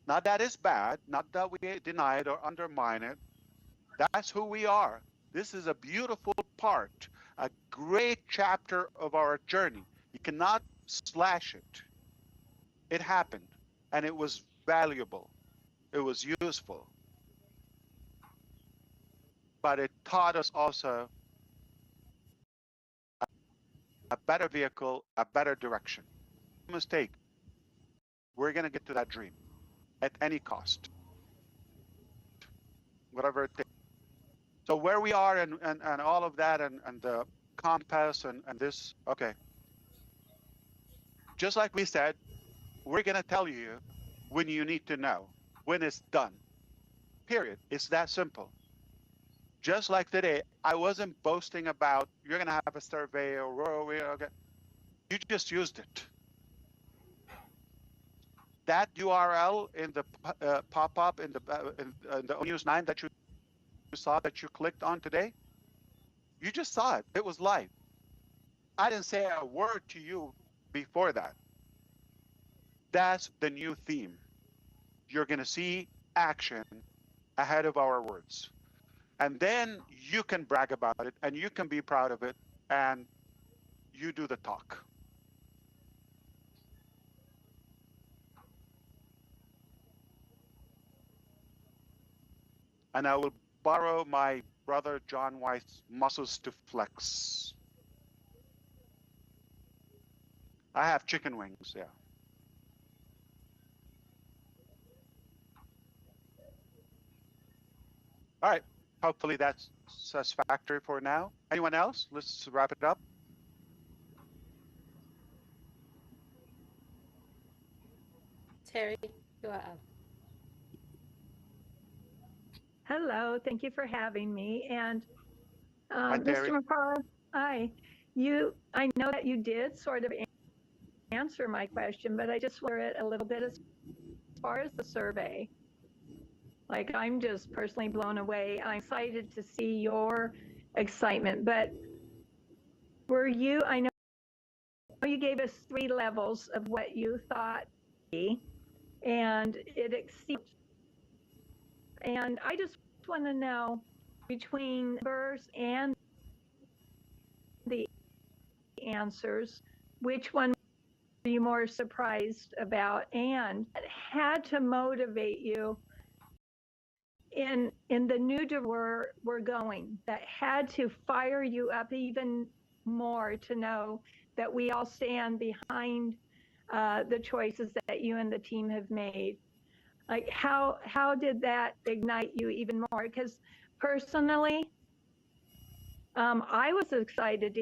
Not that is bad, not that we deny it or undermine it. That's who we are. This is a beautiful part, a great chapter of our journey. You cannot slash it. It happened, and it was valuable. It was useful. But it taught us also a better vehicle, a better direction. Mistake. We're going to get to that dream at any cost, whatever it takes. So where we are and all of that and the compass and this, okay. Just like we said, we're going to tell you when you need to know, when it's done. Period. It's that simple. Just like today, I wasn't boasting about you're going to have a survey or okay. You just used it. That URL in the pop-up in the News 9 that you saw, that you clicked on today, you just saw it. It was live. I didn't say a word to you before that. That's the new theme. You're going to see action ahead of our words. And then you can brag about it, and you can be proud of it, and you do the talk. And I will borrow my Brother John White's muscles to flex? I have chicken wings, yeah. All right. Hopefully that's satisfactory for now. Anyone else? Let's wrap it up. Terry, you are up. Hello, thank you for having me. And Hi, Terry. Mr. Mufareh, hi. I know that you did sort of answer my question, but I just wonder it a little bit as far as the survey. Like, I'm just personally blown away. I'm excited to see your excitement, but I know you gave us 3 levels of what you thought, and it exceeds. And I just want to know, between numbers and the answers, which one were you more surprised about, and it had to motivate you in the new direction we're going, that had to fire you up even more to know that we all stand behind the choices that you and the team have made? Like, how did that ignite you even more? Because personally, I was excited to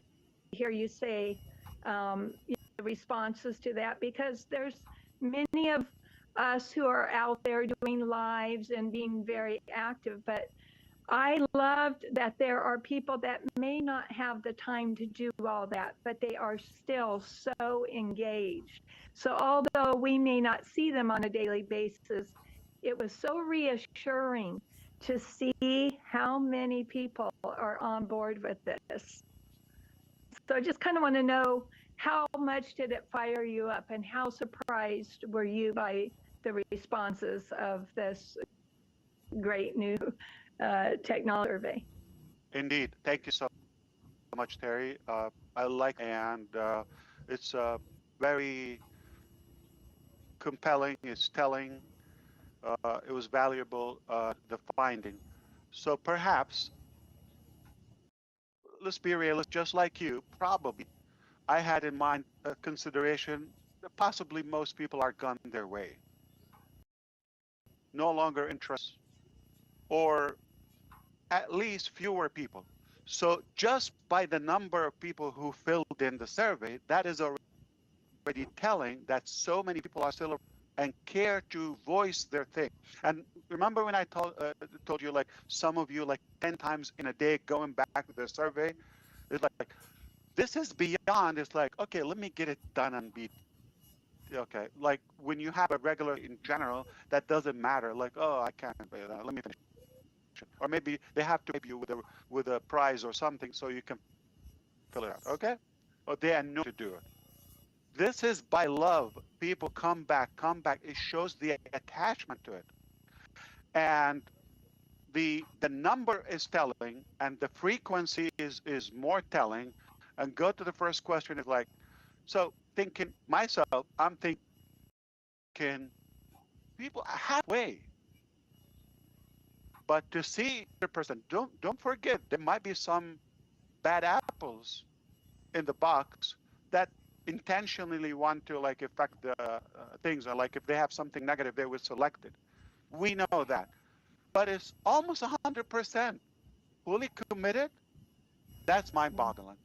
hear you say the responses to that, because there's many of us who are out there doing lives and being very active, but I loved that there are people that may not have the time to do all that, but they are still so engaged. So although we may not see them on a daily basis, it was so reassuring to see how many people are on board with this. So I just kind of want to know, how much did it fire you up, and how surprised were you by the responses of this great new technology survey? Indeed. Thank you so much, Terry. I like, and it's very compelling. It's telling. It was valuable, the finding. So perhaps, let's be realistic, just like you, probably I had in mind a consideration that possibly most people are gone their way, no longer interested, or at least fewer people. So just by the number of people who filled in the survey, that is already telling that so many people are still and care to voice their thing. And remember when I told you, like, some of you, like 10 times in a day going back to the survey, it's like, this is beyond. It's like, okay, let me get it done and be okay. Like when you have a regular in general, that doesn't matter. Like, oh, I can't pay that. Let me finish it. Or maybe they have to pay you with a prize or something so you can fill it out. Okay? Or they know to do it. This is by love. People come back. It shows the attachment to it. And the number is telling, and the frequency is more telling. And go to the first question is like, so thinking myself, I'm thinking people halfway. But to see the person, don't forget, there might be some bad apples in the box that intentionally want to like affect the things, or like if they have something negative, they will select it. We know that, but it's almost 100% fully committed. That's mind-boggling.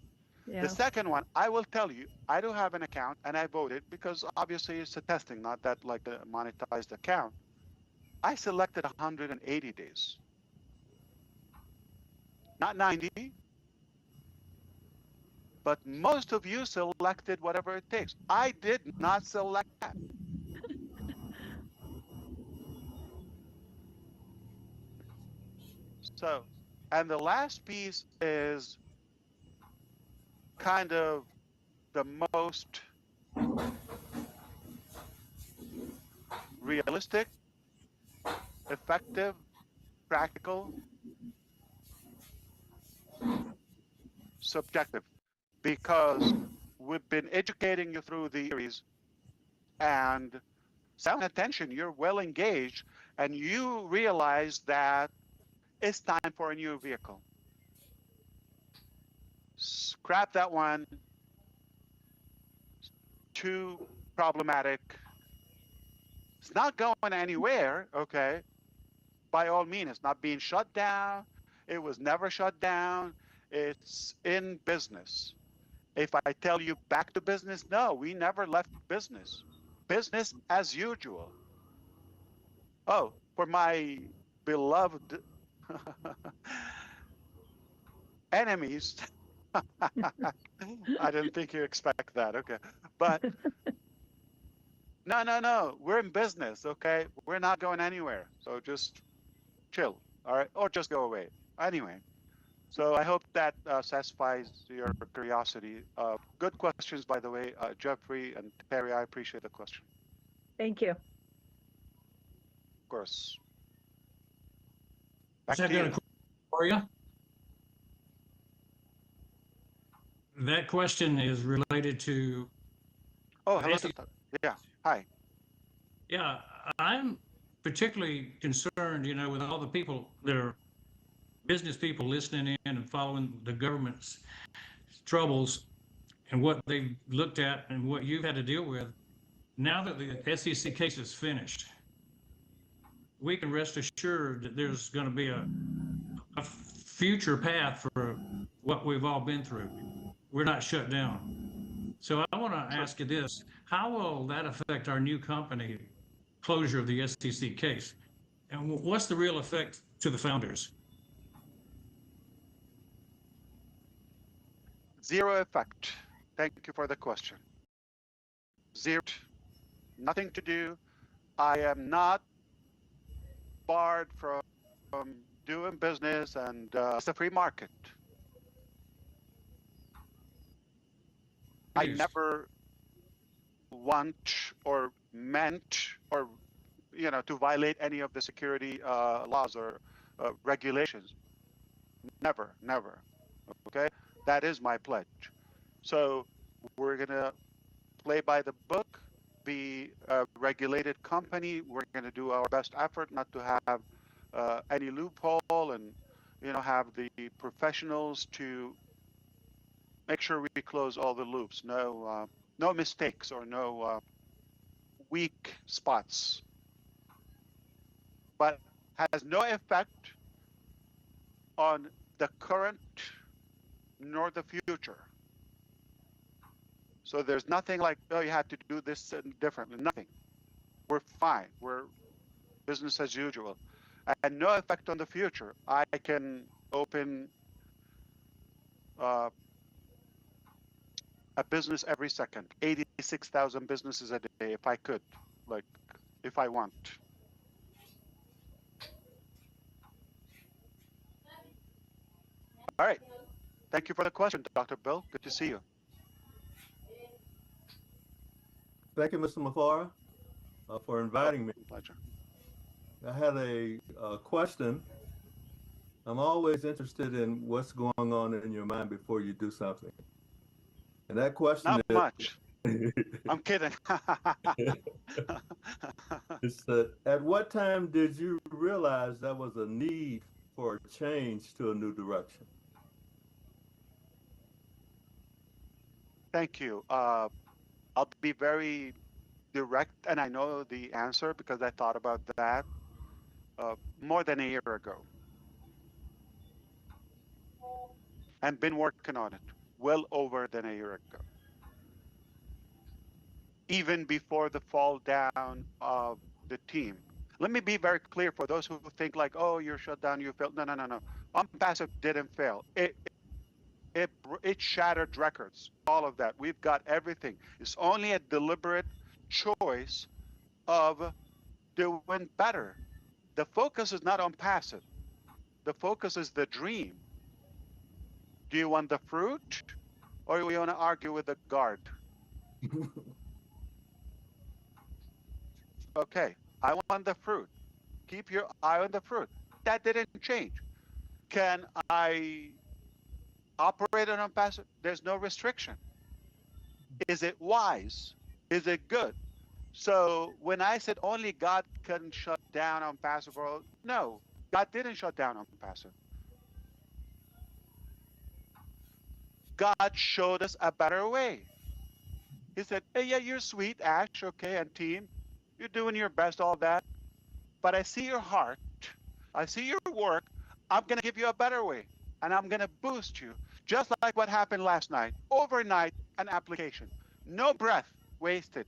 Yeah. The second one, I will tell you, I do have an account and I voted because obviously it's a testing, not that like a monetized account. I selected 180 days, not 90. But most of you selected whatever it takes. I did not select that. So, and the last piece is kind of the most realistic, effective, practical, subjective, because we've been educating you through the series, and sound attention, you're well engaged, and you realize that it's time for a new vehicle. Scrap that one. Too problematic. It's not going anywhere, okay? By all means, it's not being shut down. It was never shut down. It's in business. If I tell you back to business, no, we never left business. Business as usual. Oh, for my beloved enemies, I didn't think you expect that. Okay. But no, we're in business. Okay. We're not going anywhere. So just chill. All right. Or just go away. Anyway. So I hope that satisfies your curiosity. Good questions, by the way, Jeffrey and Terry. I appreciate the question. Thank you. Of course. Back I've to got a you. question for you. That question is related to. Oh, hello. Yeah. Hi. Yeah, I'm particularly concerned, you know, with all the people that are business people listening in and following the government's troubles and what they've looked at and what you've had to deal with. Now that the SEC case is finished, we can rest assured that there's going to be a future path for what we've all been through. We're not shut down. So I want to ask you this: how will that affect our new company closure of the SEC case, and what's the real effect to the founders? Zero effect. Thank you for the question. Zero. Nothing to do. I am not barred from doing business, and it's a free market. I never want or meant or to violate any of the security laws or regulations. Never. Okay, that is my pledge. So we're gonna play by the book, be a regulated company. We're gonna do our best effort not to have any loophole, and have the professionals to make sure we close all the loops. No mistakes or no weak spots. But has no effect on the current nor the future. So there's nothing like, oh, you have to do this differently. Nothing. We're fine. We're business as usual. And no effect on the future. I can open a business every second. 86,000 businesses a day if I could, like if I want. All right. Thank you for the question, Dr. Bill. Good to see you. Thank you, Mr. Mufareh, for inviting me. Pleasure. I had a question. I'm always interested in what's going on in your mind before you do something. And that question Not is... Not much. I'm kidding. It's at what time did you realize there was a need for a change to a new direction? Thank you. I'll be very direct, and I know the answer because I thought about that more than a year ago. And been working on it well over than a year ago. Even before the fall down of the team. Let me be very clear for those who think like, oh, you're shut down, you failed. No. OnPassive didn't fail. It shattered records, all of that. We've got everything. It's only a deliberate choice of doing better. The focus is not OnPassive. The focus is the dream. Do you want the fruit, or do you want to argue with the guard? Okay, I want the fruit. Keep your eye on the fruit. That didn't change. Can I operate on OnPassive? There's no restriction. Is it wise? Is it good? So when I said only God can shut down OnPassive world, no, God didn't shut down OnPassive. God showed us a better way. He said, hey, yeah, you're sweet, Ash, okay, and team. You're doing your best, all that. But I see your heart. I see your work. I'm going to give you a better way. And I'm going to boost you. Just like what happened last night. Overnight, an application. No breath wasted.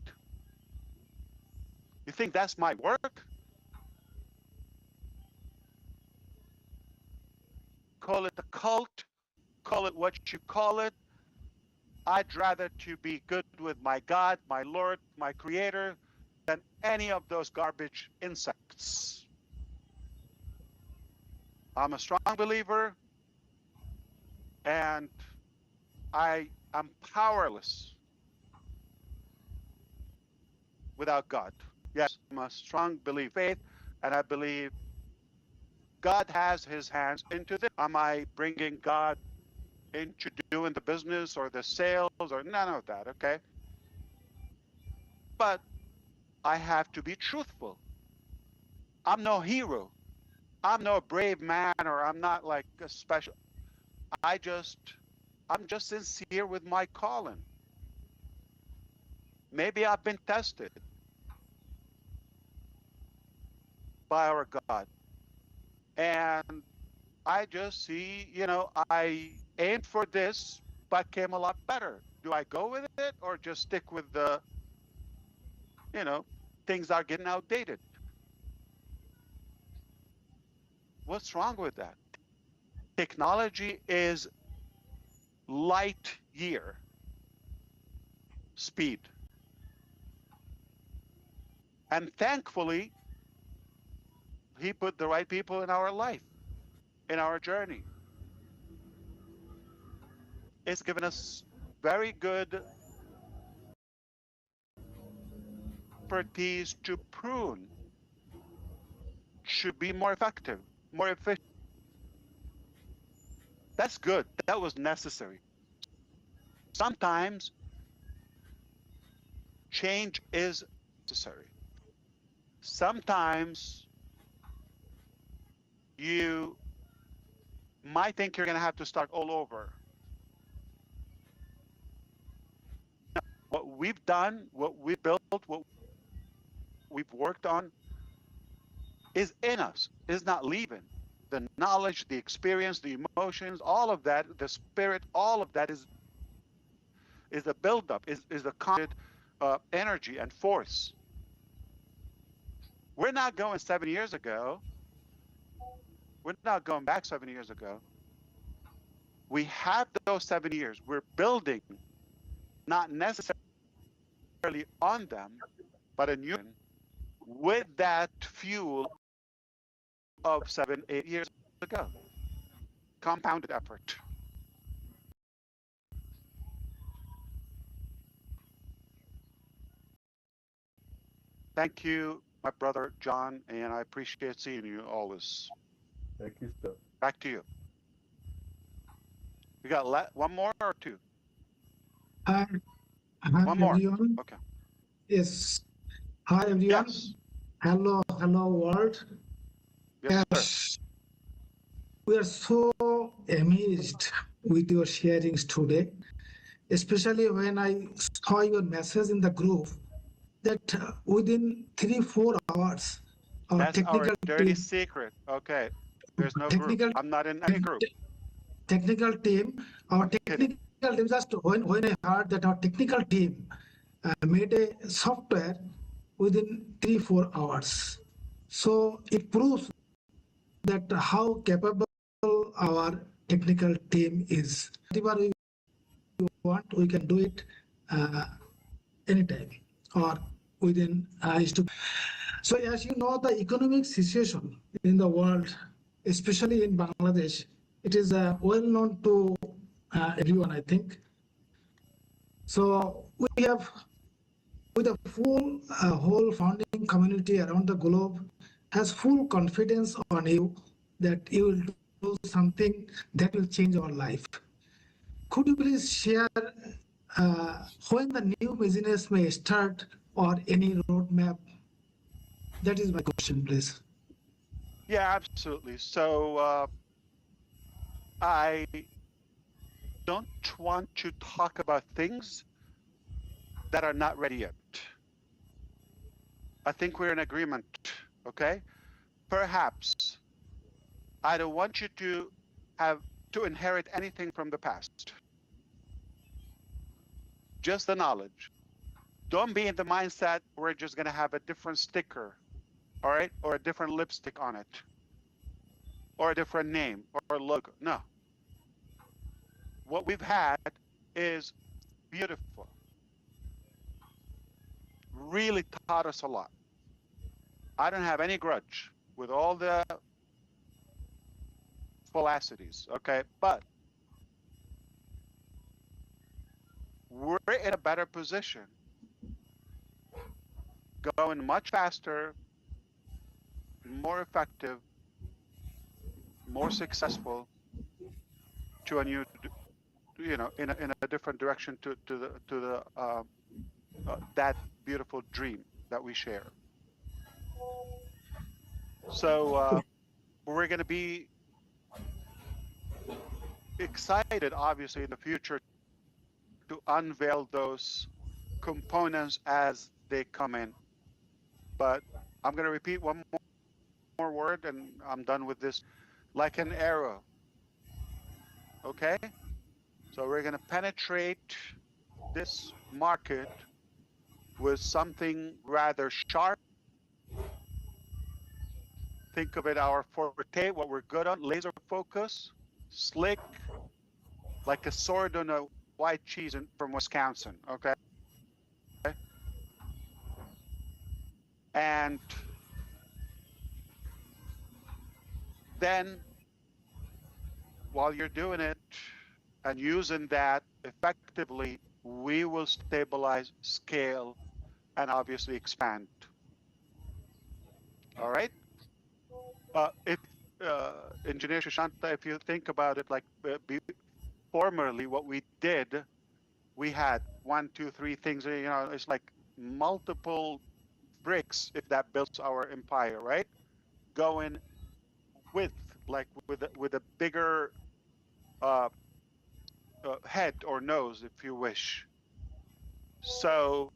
You think that's my work? Call it a cult. Call it what you call it. I'd rather to be good with my God, my Lord, my Creator, than any of those garbage insects. I'm a strong believer, and I am powerless without God. Yes, I'm a strong faith, and I believe God has his hands into this. Am I bringing God into doing the business or the sales or none of that, okay? But I have to be truthful. I'm no hero. I'm no brave man, or I'm not like a special. I'm just sincere with my calling. Maybe I've been tested by our God. And I just see, I aimed for this, but came a lot better. Do I go with it or just stick with the, things are getting outdated? What's wrong with that? Technology is light year speed. And thankfully, he put the right people in our life, in our journey. It's given us very good expertise to prune, to be more effective, more efficient. That's good. That was necessary. Sometimes change is necessary. Sometimes you might think you're going to have to start all over. What we've done, what we built, what we've worked on is in us, is not leaving. The knowledge, the experience, the emotions, all of that, the spirit, all of that is a buildup, is a constant energy and force. We're not going 7 years ago. We're not going back 7 years ago. We have those 7 years. We're building, not necessarily on them, but a new one with that fuel of 7, 8 years ago. Compounded effort. Thank you, my brother John, and I appreciate seeing you always. Thank you, sir. Back to you. We got one more or two? Hi, One more. everyone. Okay. Yes. Hi, everyone. Yes. Hello, world. Yes, sir. We are so amazed with your sharings today, especially when I saw your message in the group that within 3-4 hours, our That's technical our dirty team, secret. Okay. There's no technical, group. I'm not in any group. Technical team, our I'm technical team, just when I heard that our technical team made a software within 3-4 hours. So it proves that how capable our technical team is. Whatever we want, we can do it anytime or within So as you know, the economic situation in the world, especially in Bangladesh, it is well known to everyone, I think. So we have, with a full whole founding community around the globe, has full confidence on you that you will do something that will change our life. Could you please share when the new business may start or any roadmap? That is my question, please. Yeah, absolutely. So I don't want to talk about things that are not ready yet. I think we're in agreement, okay? Perhaps I don't want you to have to inherit anything from the past. Just the knowledge. Don't be in the mindset we're just gonna have a different sticker, all right? Or a different lipstick on it, or a different name or logo. No. What we've had is beautiful. Really taught us a lot. I don't have any grudge with all the philosophies, okay? But we're in a better position, going much faster, more effective, more successful to a new, you know, in a different direction to the that beautiful dream that we share. So we're going to be excited, obviously, in the future to unveil those components as they come in. But I'm going to repeat one more word and I'm done with this. Like an arrow. Okay? So we're going to penetrate this market with something rather sharp. Think of it our forte, what we're good on, laser focus, slick, like a sword on a white cheese from Wisconsin, okay? And then while you're doing it and using that effectively, we will stabilize, scale, and obviously expand. All right? If Engineer Shashanta, if you think about it, like formerly what we did, we had 1, 2, 3 things, you know, it's like multiple bricks if that builds our empire, right? Going with, like with a bigger head or nose, if you wish. So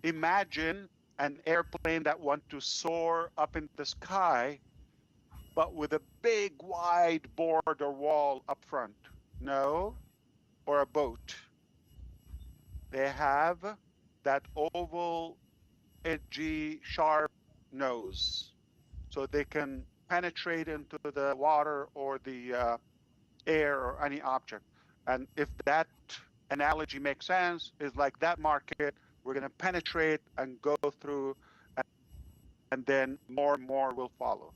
imagine an airplane that wants to soar up in the sky, but with a big wide board or wall up front. No, or a boat. They have that oval, edgy, sharp nose, so they can penetrate into the water or the air or any object. And if that analogy makes sense, is like that market, we're going to penetrate and go through, and then more and more will follow.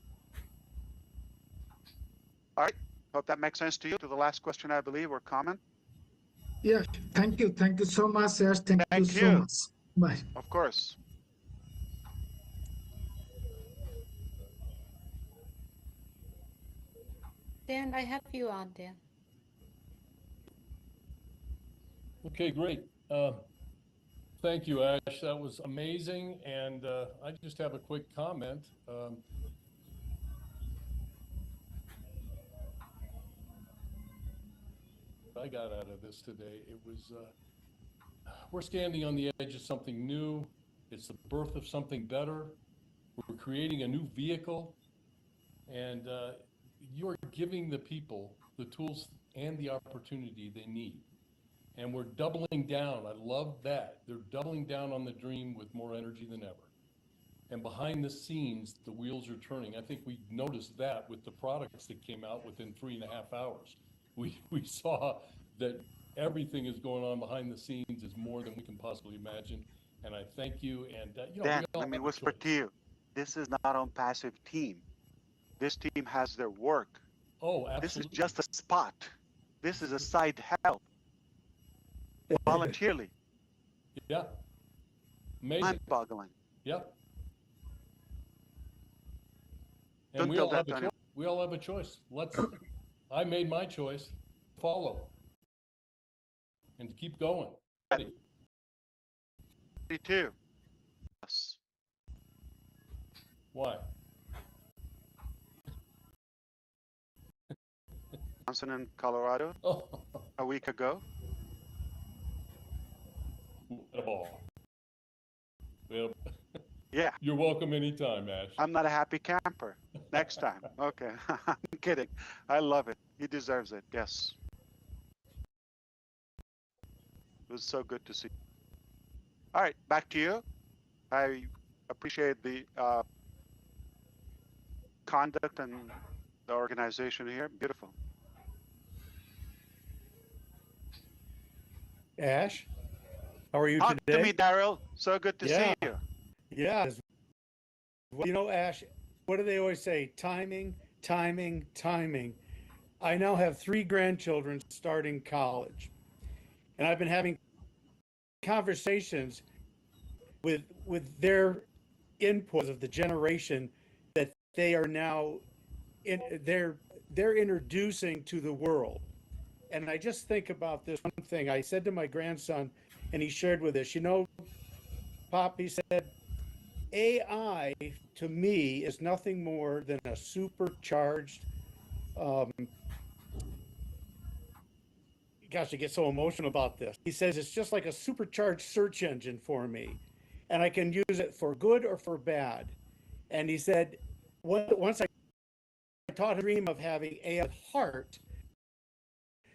All right. Hope that makes sense to you. To the last question, I believe, or comment. Yeah, thank you. Thank you so much, Yash. Thank you so much. Bye. Of course. Dan, I have you on, Dan. Okay, great. Thank you, Ash. That was amazing. And I just have a quick comment. I got out of this today. It was, we're standing on the edge of something new. It's the birth of something better. We're creating a new vehicle. And you're giving the people the tools and the opportunity they need. And we're doubling down. I love that. They're doubling down on the dream with more energy than ever. And behind the scenes, the wheels are turning. I think we noticed that with the products that came out within 3.5 hours. We saw that everything is going on behind the scenes is more than we can possibly imagine. And I thank you. And you know, Dan, let me whisper to you. This is not on passive team. This team has their work. Oh, absolutely. This is just a spot. This is a side help. Voluntarily. Yeah. Amazing. Mind-boggling. Yep. Don't And we tell all that have to a choice. We all have a choice. I made my choice. Follow. And to keep going. Me too. Yes. Why? Johnson in Colorado a week ago. Oh. Well, Yeah. you're welcome anytime, Ash. I'm not a happy camper. Next time. Okay. I'm kidding. I love it. He deserves it. Yes. It was so good to see. All right, back to you. I appreciate the conduct and the organization here. Beautiful. Ash, how are you Talk today? to me, Daryl. So good to see you. Yeah. Well, you know, Ash, what do they always say? Timing, timing, timing. I now have 3 grandchildren starting college, and I've been having conversations with their input of the generation that they are now they're introducing to the world. And I just think about this one thing. I said to my grandson, and he shared with us, you know, Pop, he said, AI to me is nothing more than a supercharged, gosh, I get so emotional about this. He says it's just like a supercharged search engine for me, and I can use it for good or for bad. And he said, once I taught him a dream of having a heart,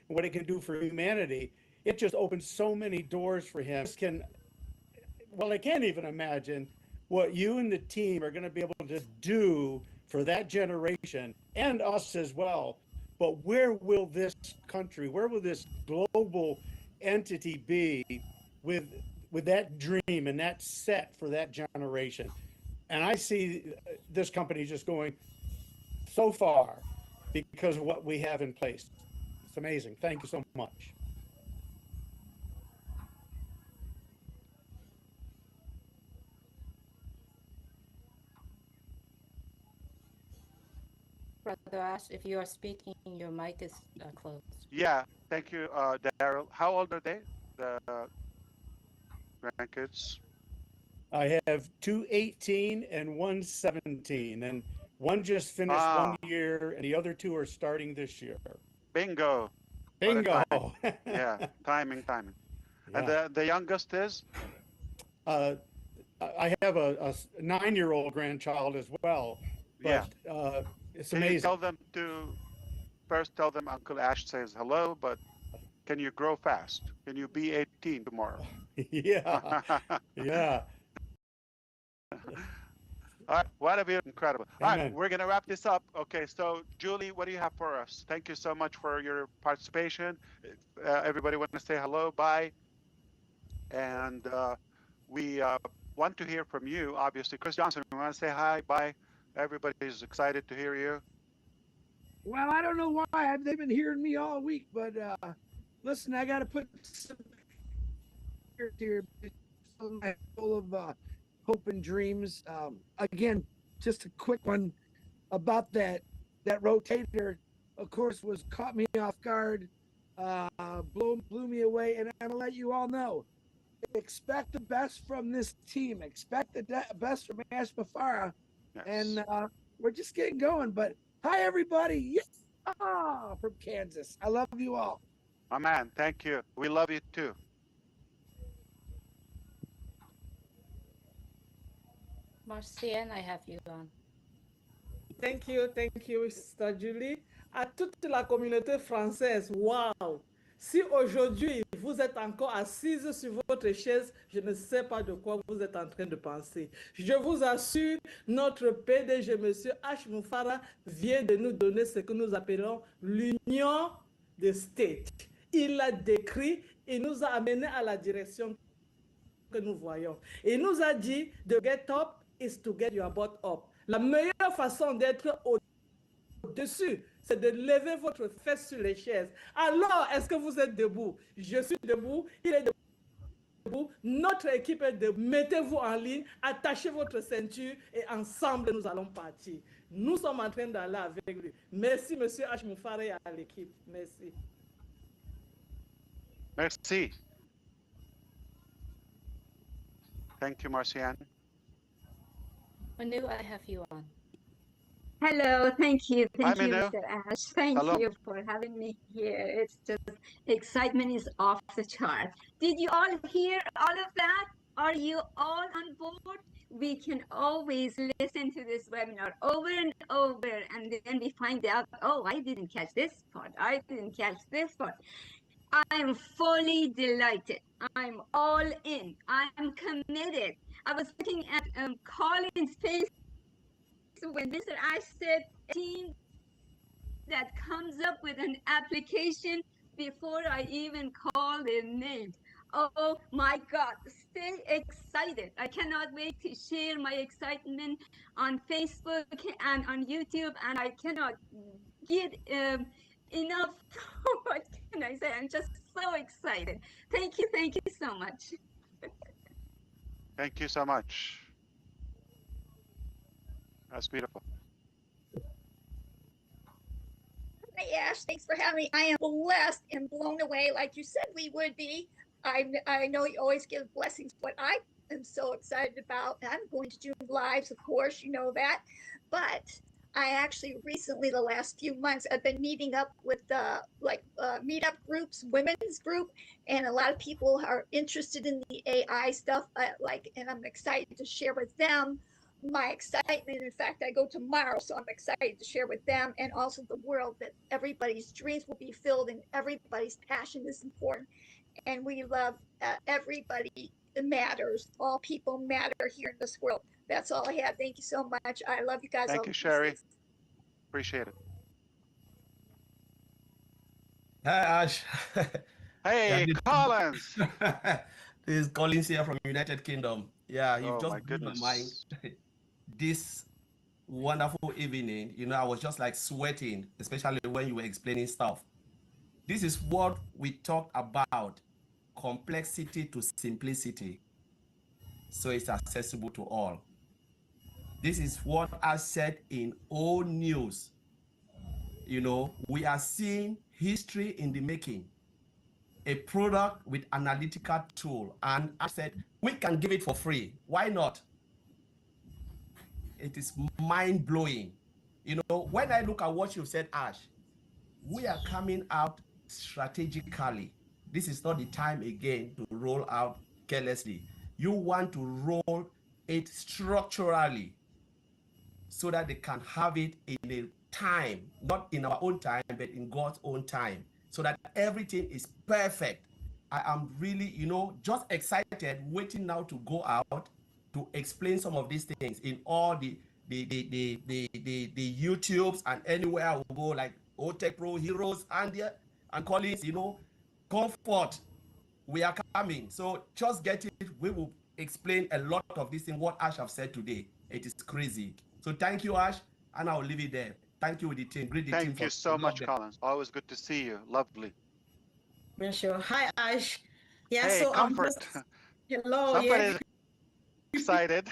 what it can do for humanity, it just opens so many doors for him. I can't even imagine what you and the team are going to be able to do for that generation and us as well. But where will this country, where will this global entity be with that dream and that set for that generation? And I see this company just going so far because of what we have in place. It's amazing. Thank you so much. Brother Ash, if you are speaking, your mic is closed. Yeah. Thank you, Daryl. How old are they, the grandkids? I have 2 18 and 1 17, and one just finished 1 year, and the other 2 are starting this year. Bingo. Bingo. Yeah, timing. And Yeah. the youngest is? I have a 9-year-old grandchild as well, but it's Can amazing. you tell them to first tell them Uncle Ash says hello, but can you grow fast? Can you be 18 tomorrow? Yeah. Yeah. All right, what a beautiful, incredible. All right, Amen. we're going to wrap this up. Okay, so Julie, what do you have for us? Thank you so much for your participation. Everybody want to say hello, bye. And we want to hear from you, obviously. Chris Johnson, we want to say hi, bye. Everybody's excited to hear you. Well, I don't know why they've been hearing me all week, but listen, I got to put some here full of hope and dreams. Again, just a quick one about that rotator. Of course, was caught me off guard, blew me away, and I'm gonna let you all know. Expect the best from this team. Expect the best from Ash Mufareh, and we're just getting going. But hi, everybody! Yes, from Kansas. I love you all. My man, thank you. We love you too. Marcienne, I have you on. Thank you, Sister Julie. À toute la communauté française, waouh! Si aujourd'hui vous êtes encore assise sur votre chaise, je ne sais pas de quoi vous êtes en train de penser. Je vous assure, notre PDG, M. H. Mufareh, vient de nous donner ce que nous appelons l'union des States. Il l'a décrit et nous a amené à la direction que nous voyons. Et il nous a dit, de get up is to get your butt up. La meilleure façon d'être au-dessus, c'est de lever votre fesse sur les chaises. Alors, est-ce que vous êtes debout? Je suis debout, il est debout, notre équipe est debout. Mettez-vous en ligne, attachez votre ceinture et ensemble, nous allons partir. Nous sommes en train d'aller avec lui. Merci, M. H. Mufareh, à l'équipe. Merci. Merci. Thank you, Marcienne. Manu, I have you on. Hello, thank you, Hi, Mr. Ash. Thank Hello. you for having me here. It's just excitement is off the chart. Did you all hear all of that? Are you all on board? We can always listen to this webinar over and over, and then we find out, oh, I didn't catch this part. I didn't catch this part. I am fully delighted. I'm all in. I'm committed. I was looking at Colin's face when Mr. Ash said team that comes up with an application before I even call their name. Oh my God, stay excited. I cannot wait to share my excitement on Facebook and on YouTube, and I cannot get enough. What can I say? I'm just so excited. Thank you so much. Thank you so much. That's beautiful. Hi, Ash. Thanks for having me. I am blessed and blown away like you said we would be. I know you always give blessings, but I am so excited about, I'm going to do lives, of course, you know that. But I actually recently, the last few months, I've been meeting up with meetup groups, women's group, and a lot of people are interested in the AI stuff, and I'm excited to share with them my excitement. In fact, I go tomorrow, so I'm excited to share with them and also the world that everybody's dreams will be filled and everybody's passion is important. And we love everybody matters. All people matter here in this world. That's all I have. Thank you so much. I love you guys. Thank you, Sherry. Appreciate it. Hi, Ash. Hey, Collins. This is Collins here from United Kingdom. Yeah, you Oh, just my blew my goodness. mind. This wonderful evening, I was just like sweating, especially when you were explaining stuff. This is what we talked about, complexity to simplicity, so it's accessible to all. This is what I said in old news. We are seeing history in the making. A product with analytical tool, and I said we can give it for free. Why not? It is mind-blowing. When I look at what you've said, Ash, we are coming out strategically. This is not the time again to roll out carelessly. You want to roll it structurally so that they can have it in a time, not in our own time, but in God's own time, so that everything is perfect. I am really, just excited, waiting now to go out to explain some of these things in all the YouTubes and anywhere I will go, like OTech Pro, Heroes, and Collins, comfort. We are coming. So just get it. We will explain a lot of this in what Ash have said today. It is crazy. So thank you, Ash, and I'll leave it there. Thank you with the team. Greet the team. Thank you so much, Collins. Always good to see you. Lovely. Yeah, sure. Hi, Ash. Yeah, Hey, so comfort. hello. Somebody's Yeah. excited.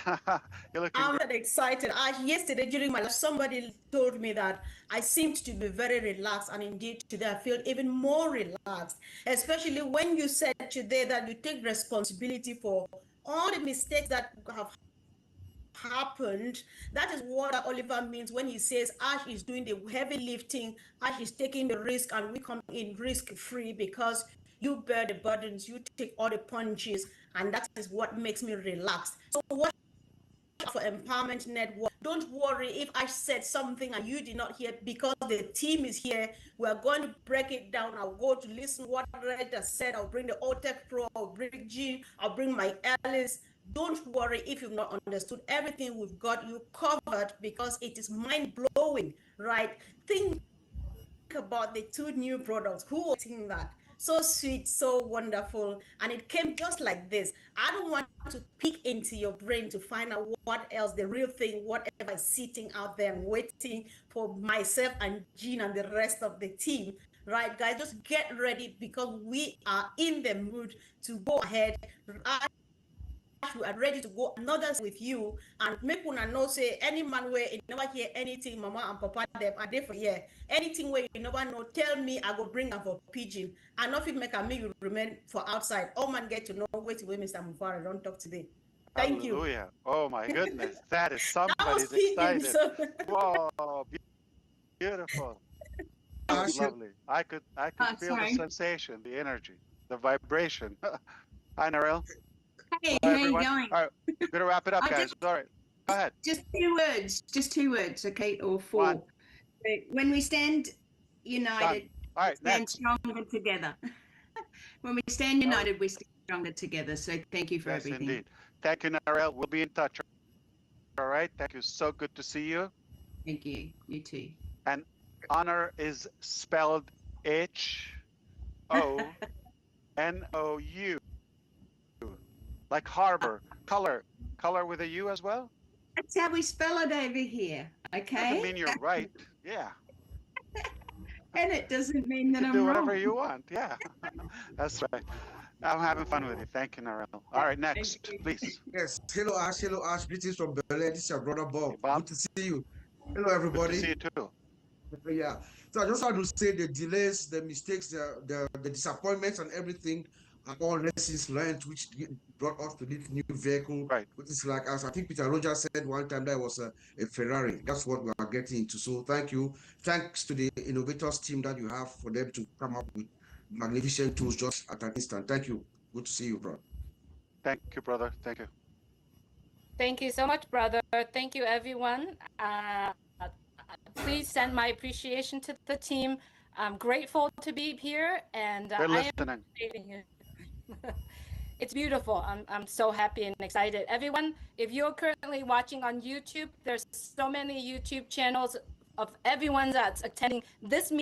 You're looking I'm great. excited. Yesterday during my life, somebody told me that I seemed to be very relaxed, and indeed today I feel even more relaxed, especially when you said today that you take responsibility for all the mistakes that have happened. That is what Oliver means when he says Ash is doing the heavy lifting, Ash is taking the risk, and we come in risk-free because you bear the burdens, you take all the punches, and that is what makes me relaxed. So what for Empowerment Network, don't worry if I said something and you did not hear, because the team is here. We're going to break it down. I'll go to listen what Reda said. I'll bring the OTech Pro, I'll bring Jean, I'll bring my Alice. Don't worry if you've not understood everything. We've got you covered because it is mind-blowing, right? Think about the 2 new products. Who was thinking that? So sweet, so wonderful, and it came just like this. I don't want to peek into your brain to find out what else, the real thing, whatever is sitting out there and waiting for myself and Jean and the rest of the team. Right, guys, just get ready because we are in the mood to go ahead. We are ready to go another with you, and make una know say any man where you never hear anything mama and papa them are there for here. Anything where you never know, tell me, I go bring them for pigeon. And not fit make a me you remain for outside. All man get to know wait till Mr. Mufareh don't talk today. Thank you. Hallelujah. Oh my goodness. That is I was somebody's speaking, excited. so Whoa, beautiful. That was lovely. I could feel the sorry. sensation, the energy, the vibration. Hi, Narelle. Hey, Hello, how you everyone. going? All right, we're gonna wrap it up, I guys. All right, go ahead. just 2 words, okay, or One. 4. When we stand Done. united, All we right, stand next. stronger together. When we stand That was- united, we stand stronger together. So thank you for Yes, everything. indeed. Thank you, Narelle. We'll be in touch. All right. Thank you. So good to see you. Thank you. You too. And honor is spelled HONOU, like harbor. Color with a U as well. That's how we spell it over here, Doesn't okay? mean you're right. Yeah. And it doesn't mean that You can I'm do whatever wrong. you want. Yeah. That's right. I'm having fun with you. Thank you, Narelle. All right, next, please. Yes. Hello, Ash. Hello, Ash. Greetings from Berlin. This is your brother Bob. Hey, Bob. Good to see you. Hello, Good everybody. to see you too. Yeah. So I just want to say the delays, the mistakes, the disappointments, and everything are all lessons learned, which brought us to this new vehicle. Right. Which is like, as I think Peter Rogers said one time, that was a Ferrari. That's what we are getting into. So thank you. Thanks to the innovators team that you have for them to come up with magnificent tools just at an instant. Thank you. Good to see you, bro. Thank you, brother. Thank you. Thank you so much, brother. Thank you, everyone. Please send my appreciation to the team. I'm grateful to be here, and They're I am listening. It's beautiful. I'm so happy and excited. Everyone, if you're currently watching on YouTube, there's so many YouTube channels of everyone that's attending this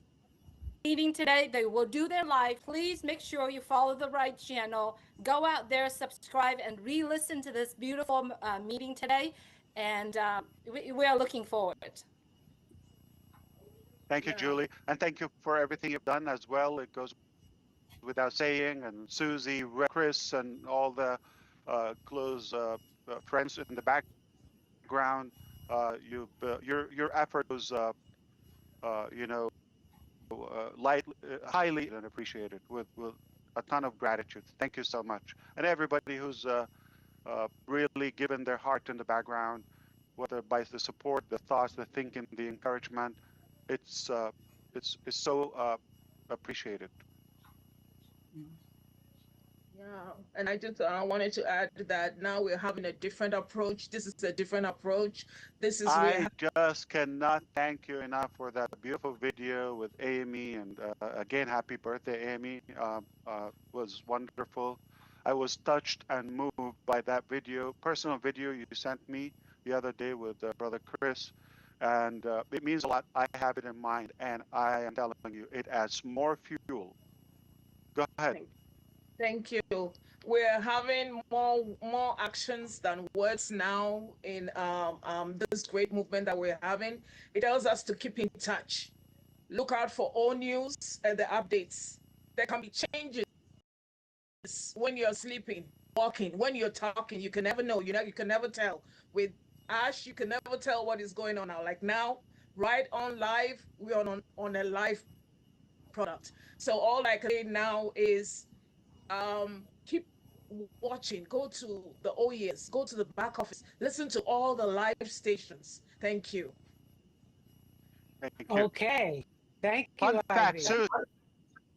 meeting today. They will do their live. Please make sure you follow the right channel. Go out there, subscribe, and re-listen to this beautiful meeting today. And we are looking forward. Thank you, Julie. And thank you for everything you've done as well. It goes without saying. And Susie, Chris, and all the close friends in the background. Your effort was, highly and appreciated with a ton of gratitude. Thank you so much. And everybody who's really given their heart in the background, whether by the support, the thoughts, the thinking, the encouragement, it's so appreciated. Yeah, and I just wanted to add that now we're having a different approach. This is a different approach. This is I just cannot thank you enough for that beautiful video with Amy, and again, happy birthday, Amy. Was wonderful. I was touched and moved by that video, personal video you sent me the other day with Brother Chris, and it means a lot. I have it in mind, and I am telling you, it adds more fuel. Go ahead. Thank you. We're having more actions than words now in this great movement that we're having. It tells us to keep in touch. Look out for all news and the updates. There can be changes when you're sleeping, walking, when you're talking. You can never know. You can never tell. With Ash, you can never tell what is going on now. Like now, right on live, we're on a live product. So all I can say now is keep watching, go to the OES, go to the back office, listen to all the live stations. Thank you. Thank you. Okay. Thank you, Fun fact, Ivy.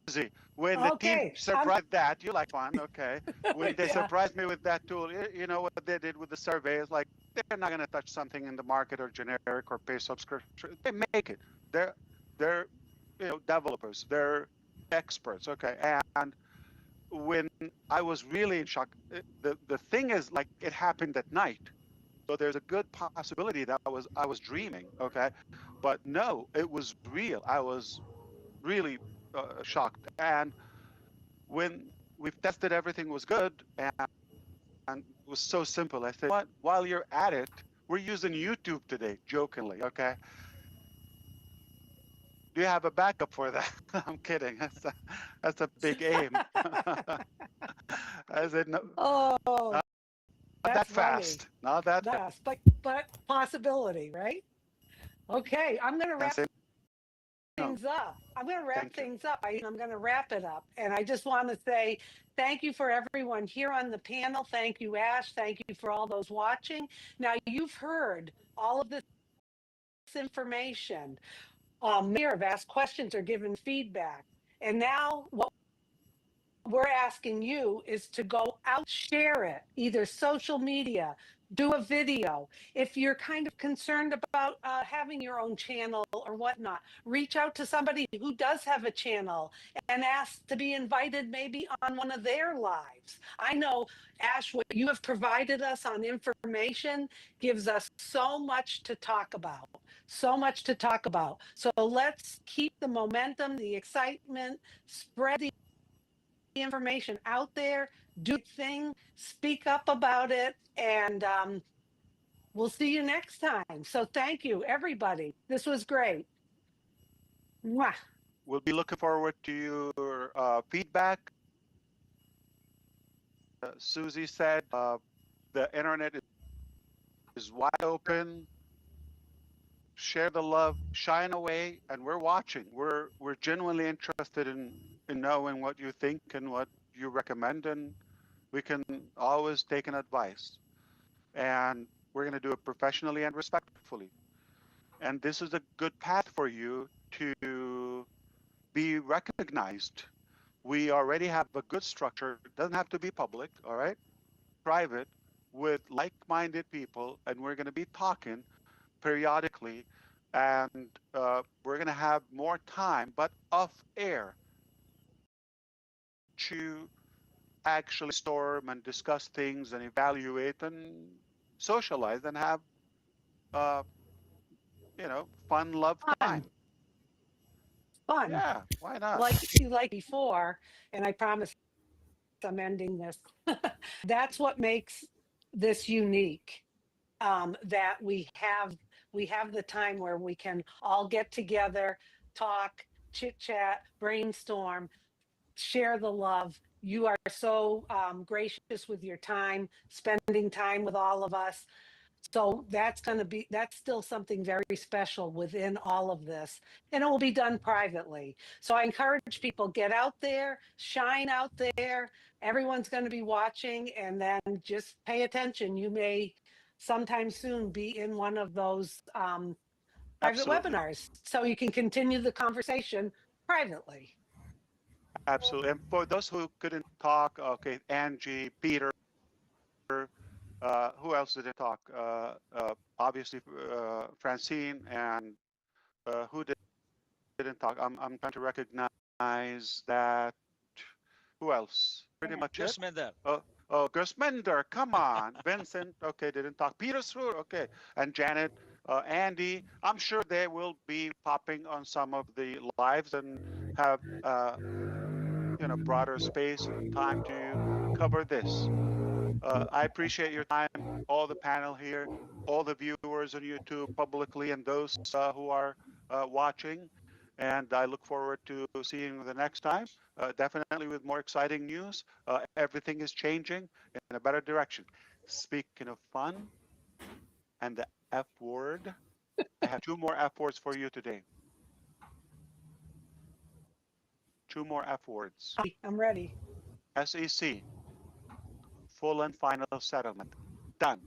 Susie, when the team Okay, surprised that, you like fun, okay? When they Yeah. surprised me with that tool, you know what they did with the survey is like, they're not gonna touch something in the market or generic or pay subscription. They make it. They're developers. They're experts, okay? And when I was really in shock, the thing is like it happened at night. So there's a good possibility that I was dreaming, okay? But no, it was real. I was really shocked. And when we've tested, everything was good, and it was so simple. I said, "What? While you're at it, we're using YouTube today," jokingly, okay? Do you have a backup for that? I'm kidding. That's a big aim. I said, no. Oh, Not that that's fast. funny. Not that Yes, but possibility, right? Okay, I'm going to wrap things up. I'm going to wrap Thank you. things up. I'm going to wrap it up. And I just want to say thank you for everyone here on the panel. Thank you, Ash. Thank you for all those watching. Now, you've heard all of this information. Mayor have asked questions or given feedback. And now what we're asking you is to go out, share it, either social media, do a video. If you're kind of concerned about having your own channel or whatnot, reach out to somebody who does have a channel and ask to be invited maybe on one of their lives. I know, Ash, what you have provided us on information gives us so much to talk about, so much to talk about. So let's keep the momentum, the excitement, spread the information out there, do thing, speak up about it, and we'll see you next time. So thank you, everybody. This was great. Mwah. We'll be looking forward to your feedback. Susie said the internet is wide open. Share the love, shine away, and we're watching. We're genuinely interested in knowing what you think and what you recommend, and we can always take an advice. And we're going to do it professionally and respectfully. And this is a good path for you to be recognized. We already have a good structure. It doesn't have to be public, all right? Private, with like-minded people, and we're going to be talking periodically, and we're going to have more time, but off air, to actually storm and discuss things and evaluate and socialize and have fun love time. Fun. Yeah, why not? Like before, and I promise I'm ending this. That's what makes this unique. That we have the time where we can all get together, talk, chit chat, brainstorm, share the love. You are so gracious with your time, spending time with all of us. So that's still something very special within all of this. And it will be done privately. So I encourage people, get out there, shine out there. Everyone's going to be watching, and then just pay attention. You may sometime soon be in one of those private Absolutely. webinars, so you can continue the conversation privately. Absolutely. And for those who couldn't talk, okay, Angie, Peter, who else didn't talk? Obviously, Francine, and who didn't talk? I'm trying to recognize that. Who else? Pretty much it. Gusmender. Oh, Gersmender, come on. Vincent, okay, didn't talk. Peter Sroor, okay. And Janet, Andy, I'm sure they will be popping on some of the lives and have broader space and time to cover this. I appreciate your time, all the panel here, all the viewers on YouTube publicly, and those who are watching. And I look forward to seeing you the next time, definitely with more exciting news. Everything is changing in a better direction. Speaking of fun and the F word, I have 2 more F words for you today. 2 more F words. I'm ready. SEC, full and final settlement. Done.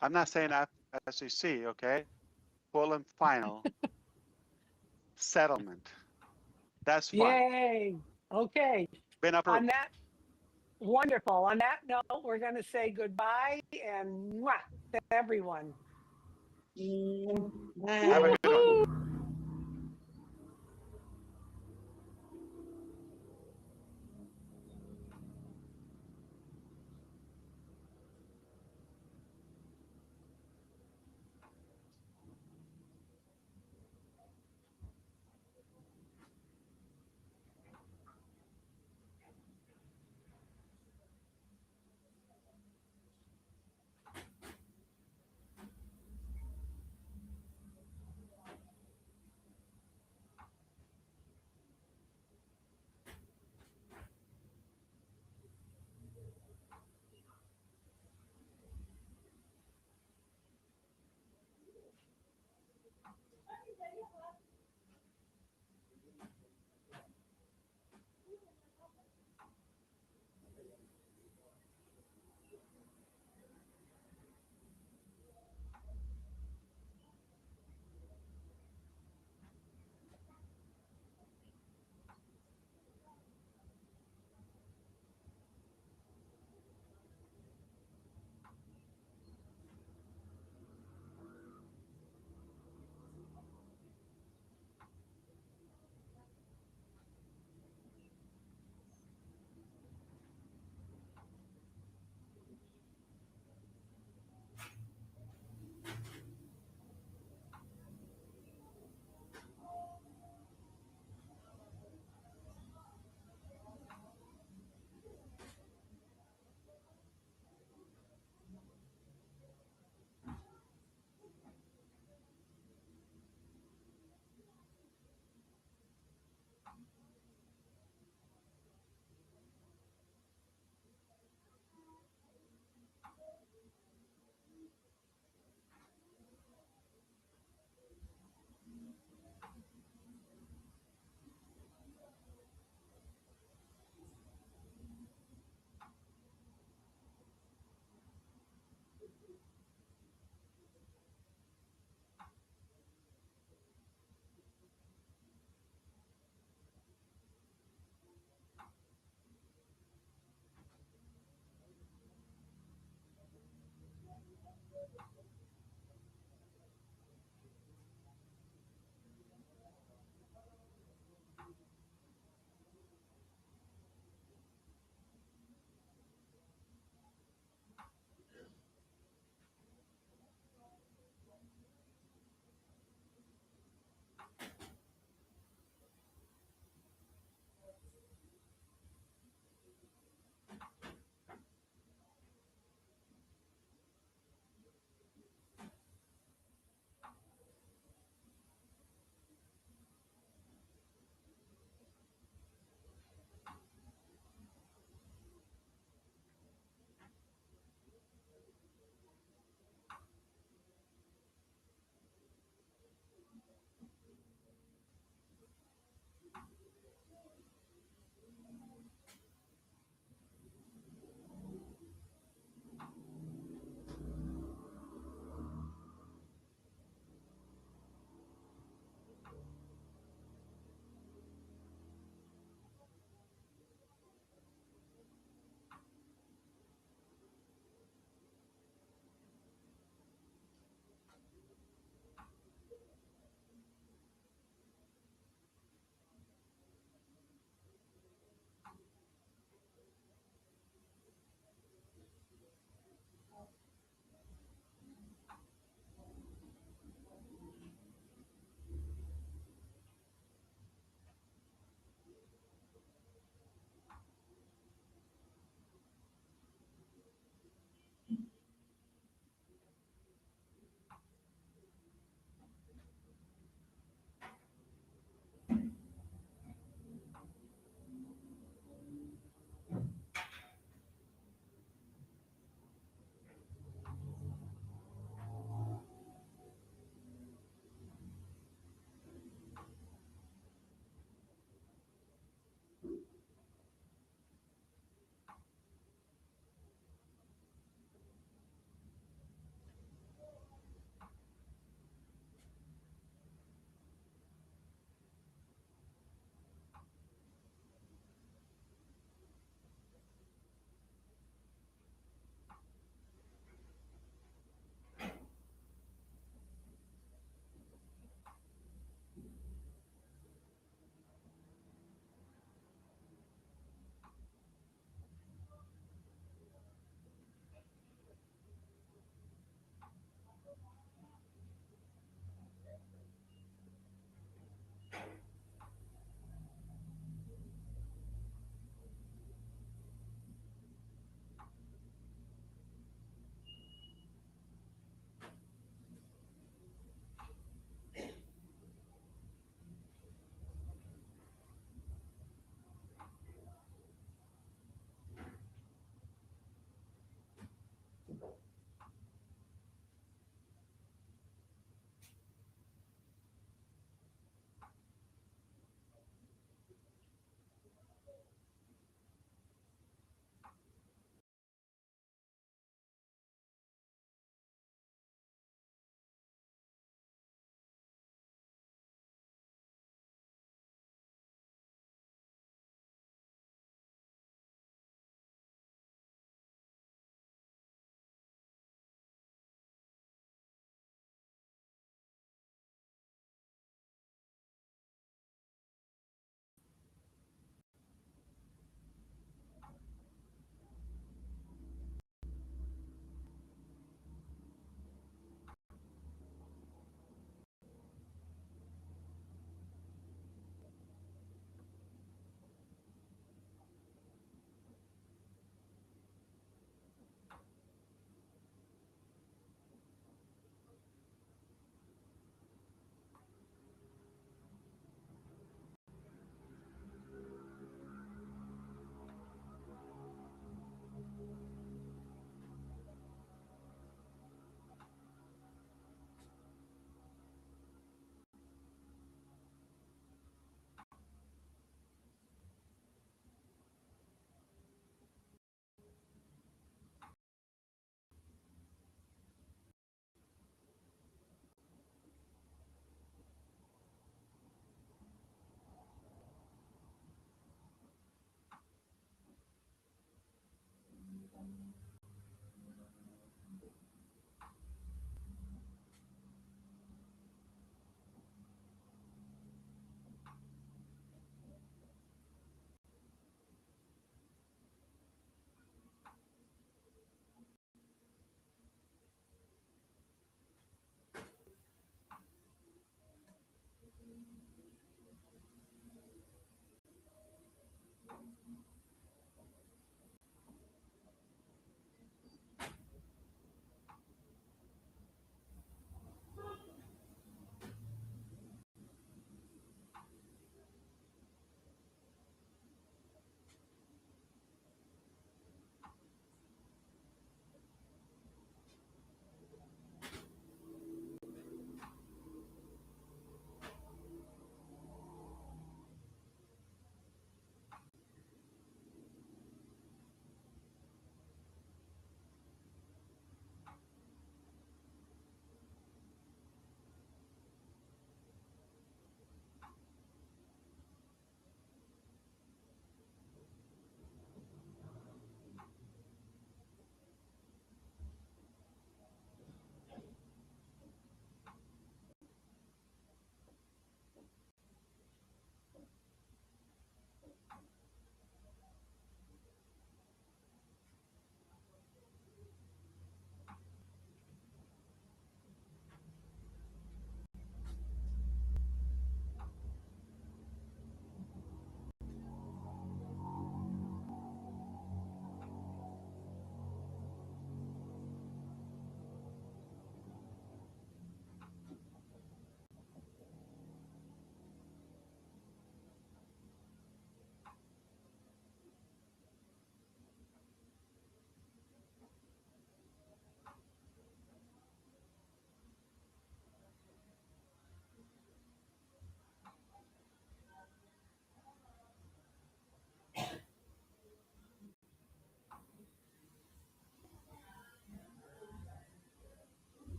I'm not saying SEC, okay? Full and final settlement. That's fun. Yay. Okay. Been approved. On that, wonderful. On that note, we're going to say goodbye and mwah to everyone. Have a good one.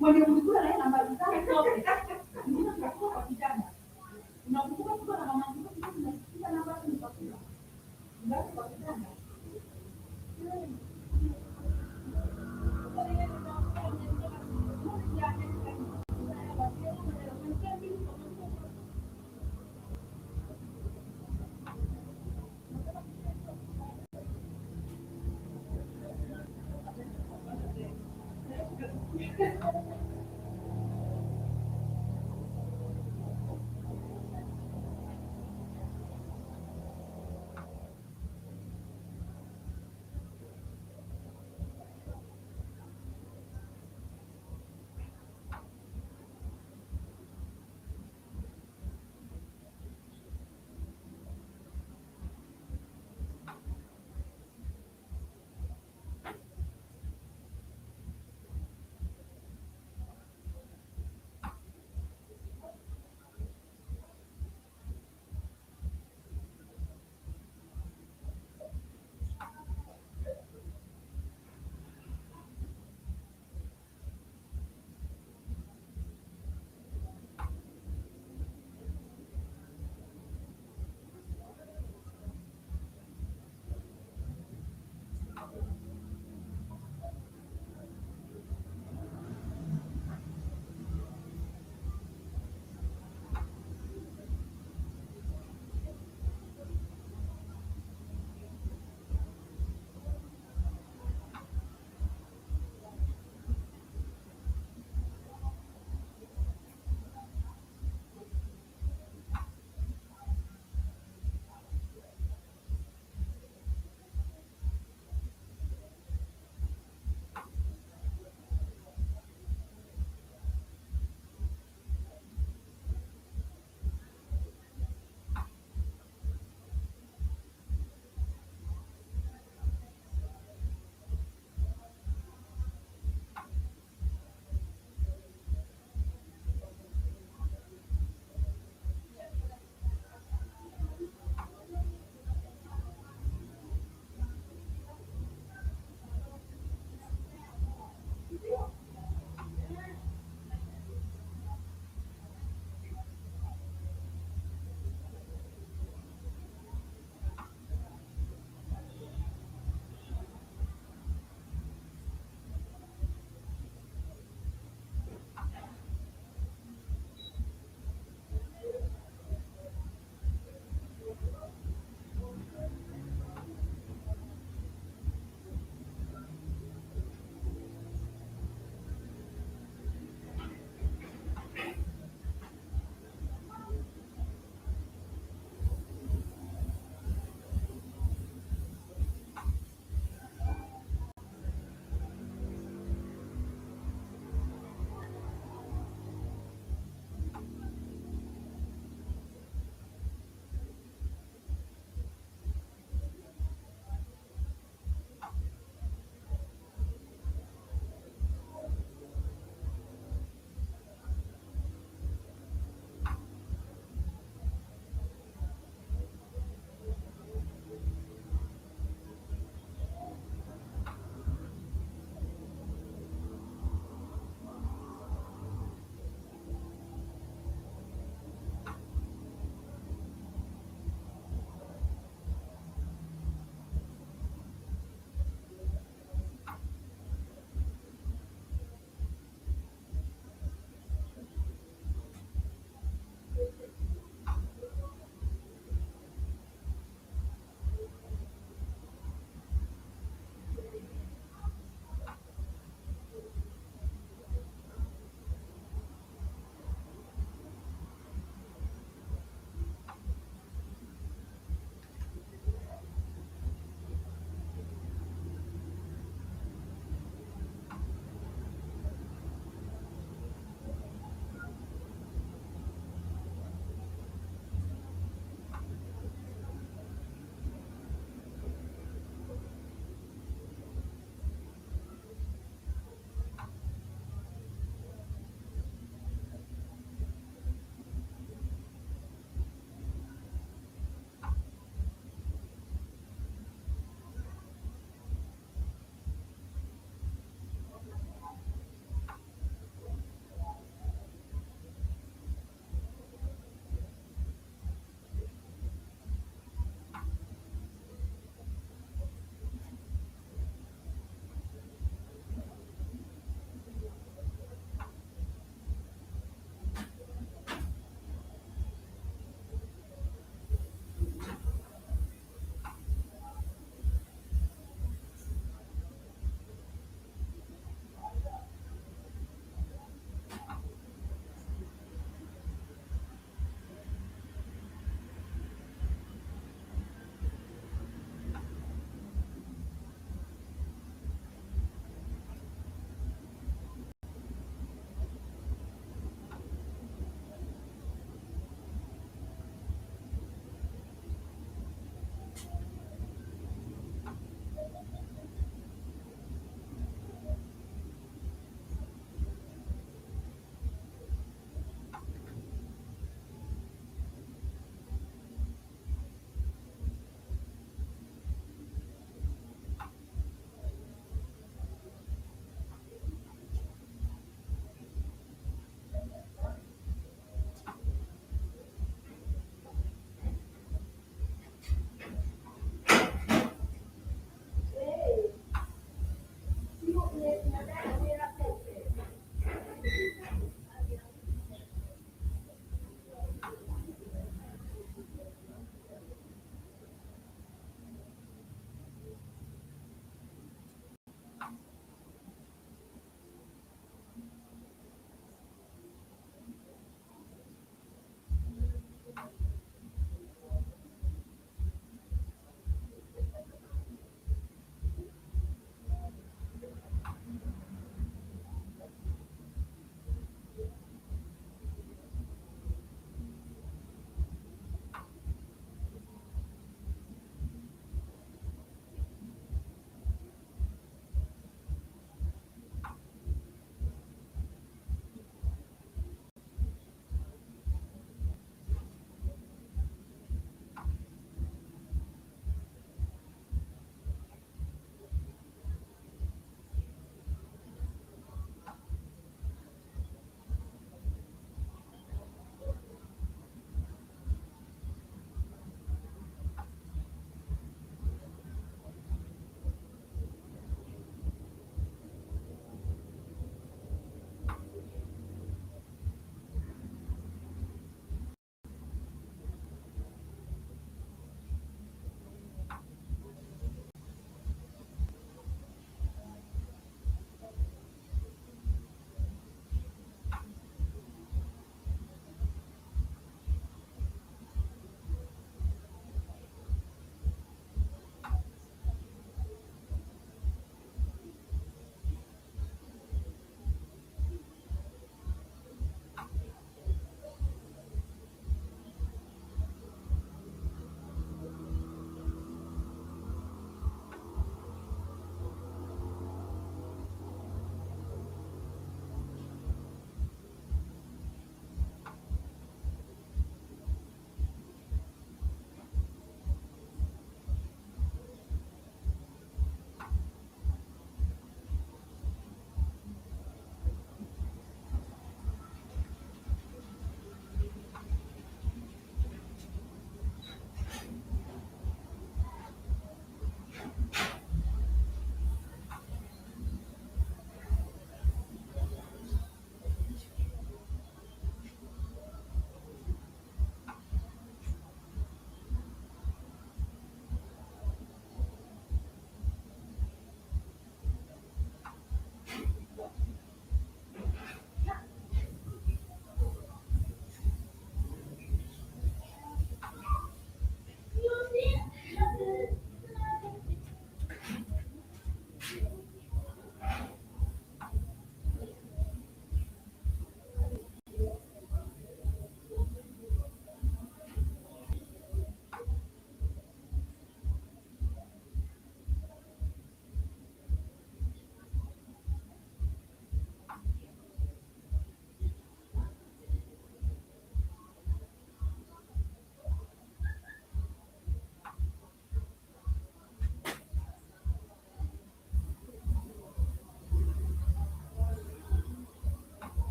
mwenye ulikuwa naye nambari zake zote, ndio tunakuwa kwa kijana. Unakumbuka tuko na mama zetu tunasikia namba ni kwa kila. Ndio kwa kijana.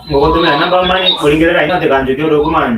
Mugo tumira namba mani kulingira ino tekanjo kyo dokuman.